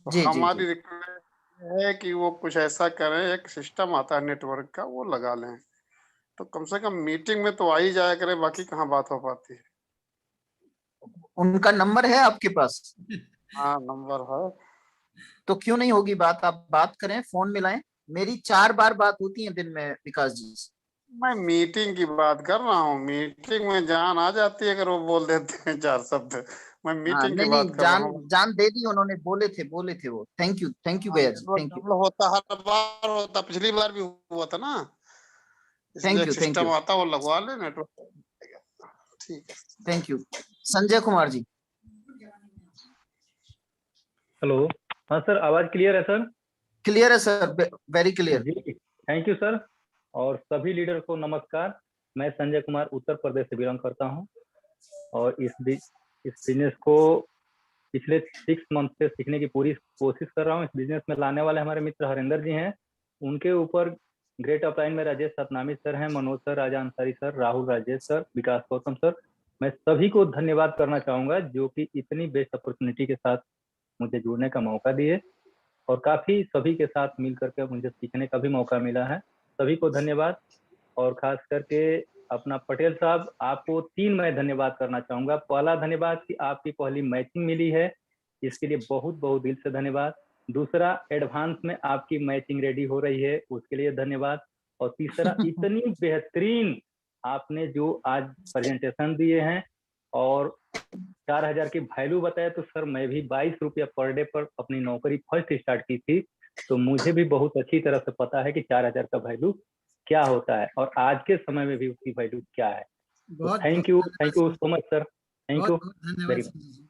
तो जी जी हमारी जी रिक्वेस्ट है कि वो कुछ ऐसा करें, एक सिस्टम आता है नेटवर्क का वो लगा लें, तो कम से कम मीटिंग में तो आ ही जाया करे, बाकी कहाँ बात हो पाती है। उनका नंबर है आपके पास? हाँ नंबर है। तो क्यों नहीं होगी बात, आप बात करें, फोन मिलाएं। मेरी 4 बार बात होती है दिन में विकास जी से। मैं मीटिंग की बात कर रहा हूँ, मीटिंग में जान आ जाती है अगर वो बोल देते हैं 4 शब्द। मैं हाँ मीटिंग की नहीं बात नहीं, कर रहा जान हूँ। जान दे दी उन्होंने, बोले थे वो। थैंक यू हाँ, गया जी, नेटवर्क थैंक यू डबल होता, हर बार होता, पिछली बार भी हुआ था ना, इसलिए एक थैंक सिस्टम यू आता वो लगवा ले नेटवर्क। ठीक है। Thank you. Sanjay Kumar ji. Hello, हाँ सर, आवाज क्लियर है सर? क्लियर है सर, वेरी क्लियर। जी, थैंक यू सर। और सभी लीडर को नमस्कार। मैं संजय कुमार उत्तर प्रदेश से बिलोंग करता हूं और इस बिजनेस को पिछले 6 मंथ से सीखने की पूरी कोशिश कर रहा हूं। इस बिजनेस में लाने वाले हमारे मित्र हरिंदर जी हैं, उनके ऊपर ग्रेट अपलाइन में राजेश सतनामी सर हैं, मनोज सर, राजा अंसारी सर, राहुल राजेश सर, विकास गौतम सर। मैं सभी को धन्यवाद करना चाहूंगा जो कि इतनी बेस्ट अपॉर्चुनिटी के साथ मुझे जुड़ने का मौका दिए और काफी सभी के साथ मिल करके मुझे सीखने का भी मौका मिला है। सभी को धन्यवाद। और खास करके अपना पटेल साहब, आपको 3 मैं धन्यवाद करना चाहूंगा। पहला धन्यवाद कि आपकी पहली मैचिंग मिली है, इसके लिए बहुत बहुत दिल से धन्यवाद। दूसरा, एडवांस में आपकी मैचिंग रेडी हो रही है, उसके लिए धन्यवाद। और तीसरा, इतनी बेहतरीन आपने जो आज प्रेजेंटेशन दिए हैं और 4000 की वैल्यू बताया, तो सर मैं भी 22 रुपया पर डे पर अपनी नौकरी फर्स्ट स्टार्ट की थी, तो मुझे भी बहुत अच्छी तरह से पता है कि 4000 का वैल्यू क्या होता है और आज के समय में भी उसकी वैल्यू क्या है। तो thank you so much sir, thank you very much.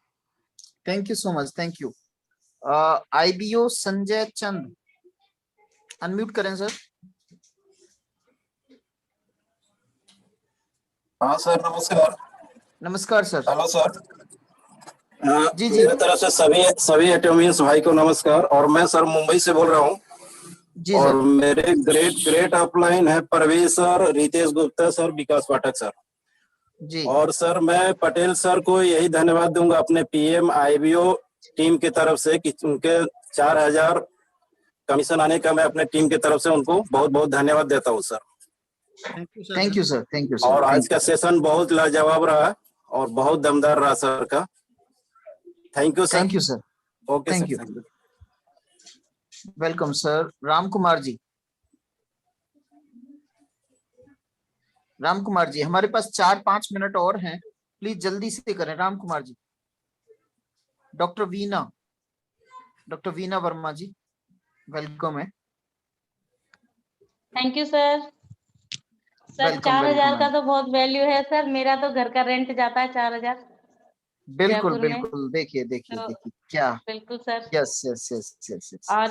Thank you so much, thank you. IBO Sanjay Chand, unmute करें सर। हाँ सर, नमस्कार। नमस्कार सर। Hello sir. जी जी मेरे तरफ से सभी एटोमियंस भाई को नमस्कार। और मैं सर मुंबई से बोल रहा हूँ जी और सर। मेरे ग्रेट अपलाइन है परवेज सर, रितेश गुप्ता सर, विकास पाठक सर जी। और सर मैं पटेल सर को यही धन्यवाद दूंगा अपने PM IBO टीम की तरफ से कि उनके 4000 कमीशन आने का मैं अपने टीम की तरफ से उनको बहुत बहुत धन्यवाद देता हूँ sir. Thank you sir, thank you sir. और आज का सेशन बहुत लाजवाब रहा और बहुत दमदार रहा सर का। Thank you sir. Thank you sir. Okay thank sir, you. Welcome sir. Ram Kumar ji, Ram Kumar ji, हमारे पास 4-5 मिनट और हैं, प्लीज जल्दी से करें। राम कुमार जी। डॉक्टर वीना वर्मा जी, वेलकम है। Thank you sir. सर 4000 का तो बहुत वैल्यू है सर, मेरा तो घर का रेंट जाता है 4000 बिल्कुल जयपुर में। बिल्कुल, देखिए तो क्या। बिल्कुल sir. Yes yes yes yes yes. और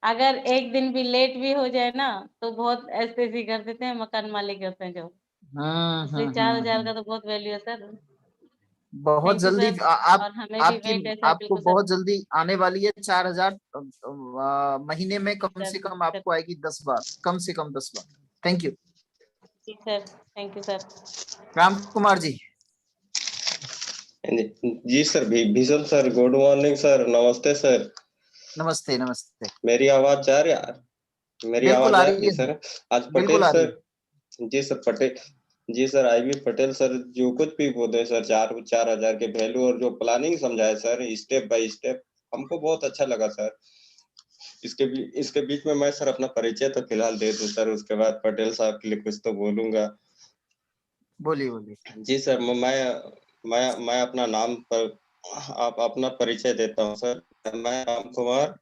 अगर एक दिन भी लेट भी हो जाए ना तो बहुत ऐसे कर देते हैं मकान मालिक होते हैं जो, इसलिए 4000 का तो बहुत वैल्यू है सर। बहुत थैंक यू जल्दी सर। आप और हमें भी वेट है सर। आपको बिल्कुल सर। बहुत जल्दी आने वाली है 4000। महीने में कम से कम आपको आएगी 10 बार, कम से कम 10 बार। Thank you sir. Thank you sir. Ram Kumar ji. जी sir, Bhishan sir, good morning sir, नमस्ते सर। नमस्ते नमस्ते। मेरी आवाज जा रही है? मेरी आवाज आ रही है सर? आज पटेल सर, जी sir Patel, ji sir IB Patel sir जो कुछ भी बोले सर, 4000 के वैल्यू और जो प्लानिंग समझाए सर स्टेप बाय स्टेप, हमको बहुत अच्छा लगा सर। इसके बीच में मैं सर अपना परिचय तो फिलहाल दे दूं सर, उसके बाद पटेल साहब के लिए कुछ तो बोलूंगा। बोलिए। जी सर, मैं अपना नाम पर आप अपना परिचय देता हूं सर। मैं राम कुमार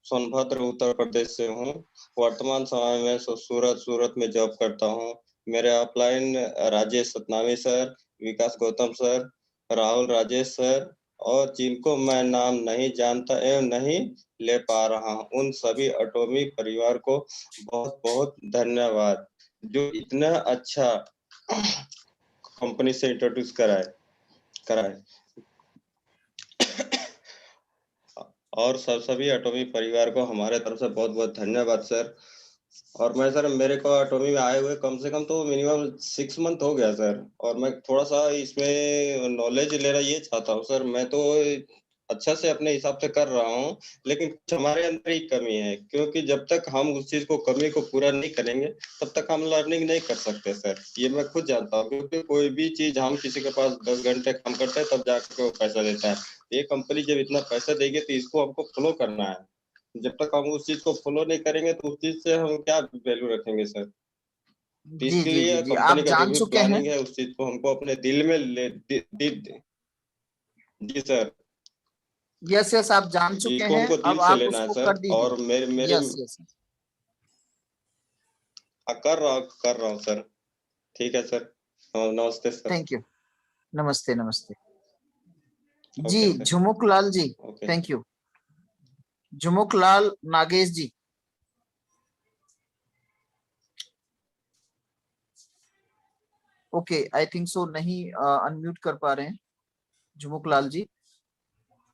सोनभद्र उत्तर प्रदेश से हूं। वर्तमान समय में सूरत में जॉब करता हूं। मेरे अपलाइन राजेश सतनामी सर, विकास गौतम सर, राहुल राजेश सर और जिनको मैं नाम नहीं जानता एवं नहीं ले पा रहा हूं, उन सभी एटॉमिक परिवार को बहुत बहुत धन्यवाद जो इतना अच्छा कंपनी से इंट्रोड्यूस कराए। और सभी एटॉमी परिवार को हमारे तरफ से बहुत बहुत धन्यवाद सर। और मैं सर, मेरे को एटॉमी में आए हुए कम से कम तो मिनिमम 6 मंथ हो गया सर, और मैं थोड़ा सा इसमें नॉलेज लेना ये चाहता हूँ सर। मैं तो अच्छा से अपने हिसाब से कर रहा हूँ, लेकिन कुछ हमारे अंदर ही कमी है, क्योंकि जब तक हम उस चीज को कमी को पूरा नहीं करेंगे तब तक हम लर्निंग नहीं कर सकते सर। ये मैं खुद जानता हूँ, क्योंकि कोई भी चीज हम किसी के पास 10 घंटे काम करते हैं तब जाकर वो पैसा देता है। ये कंपनी जब इतना पैसा देगी तो इसको हमको फॉलो करना है। जब तक हम उस चीज को फॉलो नहीं करेंगे तो उस चीज से हम क्या वैल्यू रखेंगे सर। तो जी इसके जी लिए जी जी, कंपनी आप का जो जान भी चुके हैं। प्लानिंग है उस चीज को हमको अपने दिल में जी सर, यस यस, आप जान चुके इसको हैं, हमको दिल अब से आप लेना है उसको सर। कर दीजिए। और मेरे यस यस, कर रहा हूँ सर। ठीक है सर, नमस्ते सर। थैंक यू, नमस्ते नमस्ते ओके जी। Sir. Jhumuk Lal ji, okay. Thank you. Jhumuk Lal Nagesh ji, okay, I think so नहीं अनम्यूट कर पा रहे हैं Jhumuk Lal ji.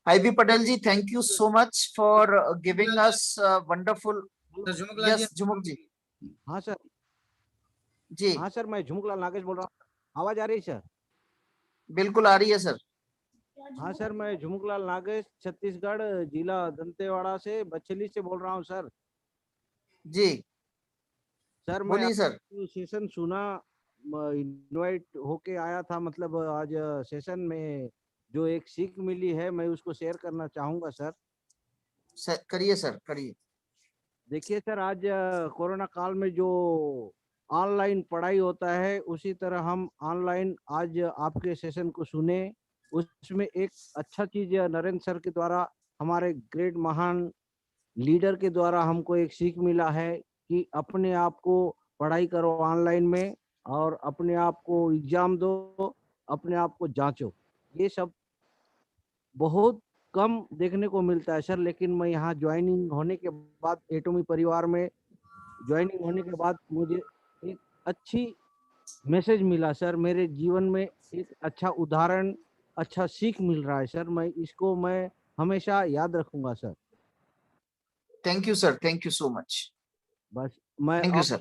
IB Patel ji, thank you so much for giving us wonderful. Yes Jhumuk ji. हाँ सर। जी हाँ सर, मैं झुमुकलाल नागेश बोल रहा हूँ। आवाज आ रही है सर? बिल्कुल आ रही है सर। हाँ सर, मैं झुमुकलाल नागेश छत्तीसगढ़ जिला दंतेवाड़ा से बछेली से बोल रहा हूँ सर। जी सर मैं बोलिए सर। सेशन सुना, इनवाइट होके आया था, मतलब आज सेशन में जो एक सीख मिली है मैं उसको शेयर करना चाहूंगा सर। करिए सर, करिए। देखिए सर, आज कोरोना काल में जो ऑनलाइन पढ़ाई होता है उसी तरह हम ऑनलाइन आज आपके सेशन को सुने। उसमें एक अच्छा चीज नरेंद्र सर के द्वारा, हमारे ग्रेट महान लीडर के द्वारा हमको एक सीख मिला है कि अपने आप को पढ़ाई करो ऑनलाइन में और अपने आप को एग्जाम दो, अपने आप को जांचो। ये सब बहुत कम देखने को मिलता है सर, लेकिन मैं यहाँ ज्वाइनिंग होने के बाद, एटॉमी परिवार में ज्वाइनिंग होने के बाद मुझे एक अच्छी मैसेज मिला सर। मेरे जीवन में एक अच्छा उदाहरण, अच्छा सीख मिल रहा है सर। मैं हमेशा याद रखूंगा sir. Thank you sir, thank you so much. बस मैं थैंक यू अब सर।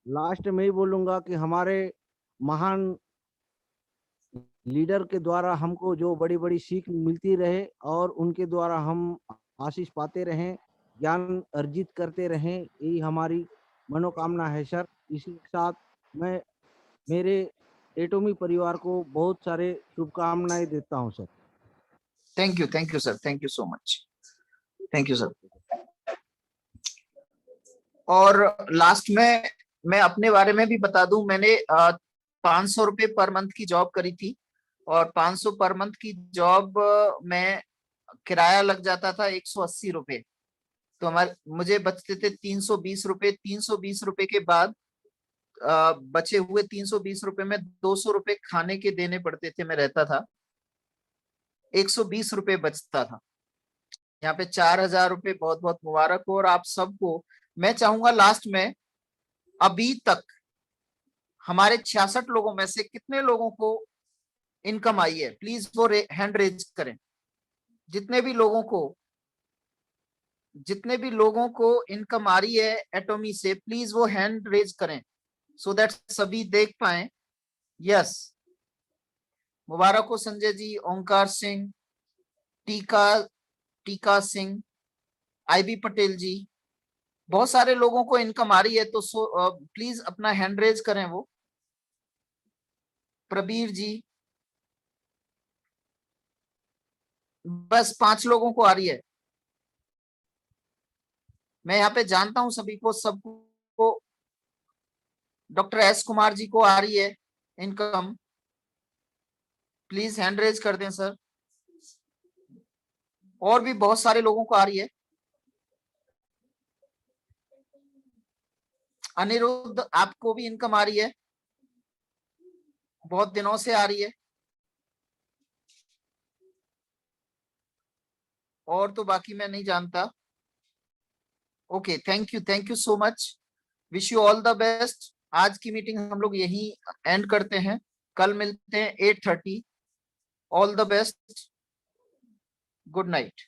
लास्ट में ही बोलूंगा कि हमारे महान लीडर के द्वारा हमको जो बड़ी बड़ी सीख मिलती रहे और उनके द्वारा हम आशीष पाते रहें, ज्ञान अर्जित करते रहें, यही हमारी मनोकामना है सर। इसी के साथ मैं मेरे एटॉमी परिवार को बहुत सारे शुभकामनाएं देता हूं sir. Thank you sir, thank you so much, thank you sir. और लास्ट में मैं अपने बारे में भी बता दूं, मैंने 500 रुपए पर मंथ की जॉब करी थी, और 500 पर मंथ की जॉब में किराया लग जाता था 180 रुपए, तो मुझे बचते थे 320 रुपए। 320 रुपए के बाद बचे हुए 320 रुपए में 200 रुपए खाने के देने पड़ते थे, मैं रहता था, 120 रुपए बचता था। यहाँ पे 4000 रुपए बहुत बहुत मुबारक हो। और आप सबको मैं चाहूंगा लास्ट में, अभी तक हमारे 66 लोगों में से कितने लोगों को इनकम आई है, प्लीज वो हैंड रेज करें। जितने भी लोगों को इनकम आ रही है एटॉमी से, प्लीज वो हैंड रेज करें सो दैट सभी देख पाए। यस, मुबारक हो संजय जी, ओंकार सिंह, टीका सिंह, आईबी पटेल जी, बहुत सारे लोगों को इनकम आ रही है, तो प्लीज अपना हैंड रेज करें वो। प्रबीर जी, बस 5 लोगों को आ रही है। मैं यहाँ पे जानता हूं सभी को, सबको। डॉक्टर एस कुमार जी को आ रही है इनकम, प्लीज हैंड रेज कर दें सर। और भी बहुत सारे लोगों को आ रही है। अनिरुद्ध, आपको भी इनकम आ रही है, बहुत दिनों से आ रही है। और तो बाकी मैं नहीं जानता। Okay, thank you so much, wish you all the best. आज की मीटिंग हम लोग यहीं एंड करते हैं, कल मिलते हैं 8:30। All the best, good night.